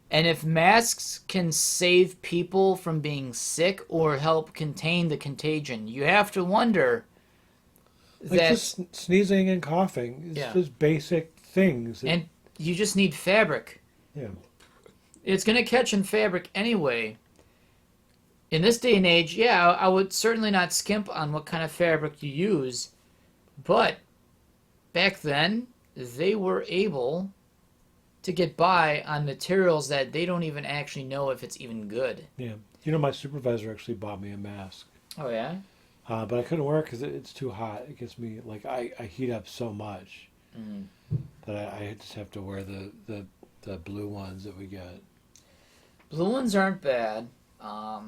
And if masks can save people from being sick or help contain the contagion, you have to wonder like just sneezing and coughing. It's just basic things. And you just need fabric. Yeah. It's going to catch in fabric anyway. In this day and age, I would certainly not skimp on what kind of fabric you use. But back then, they were able to get by on materials that they don't even actually know if it's even good. Yeah. My supervisor actually bought me a mask. Oh, yeah? But I couldn't wear it because it's too hot. It gets me, like, I heat up so much that I just have to wear the blue ones that we get. Blue ones aren't bad. I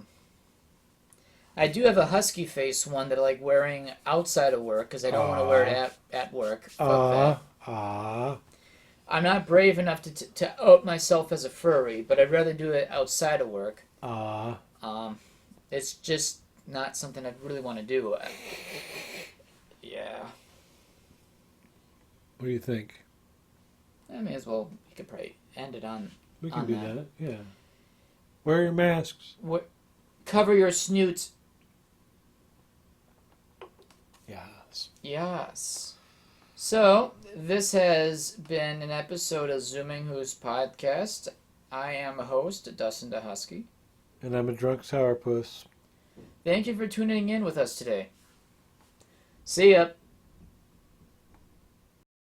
do have a husky face one that I like wearing outside of work because I don't want to wear it at work. Fuck that. I'm not brave enough to out myself as a furry, but I'd rather do it outside of work. It's just not something I'd really want to do. Yeah. What do you think? I may as well. We could probably end it on. We can on do that. Yeah. Wear your masks. What? Cover your snoots. Yes. Yes. So, this has been an episode of Zooming Who's Podcast. I am a host, Dustin DaHusky. And I'm a drunk sourpuss. Thank you for tuning in with us today. See ya.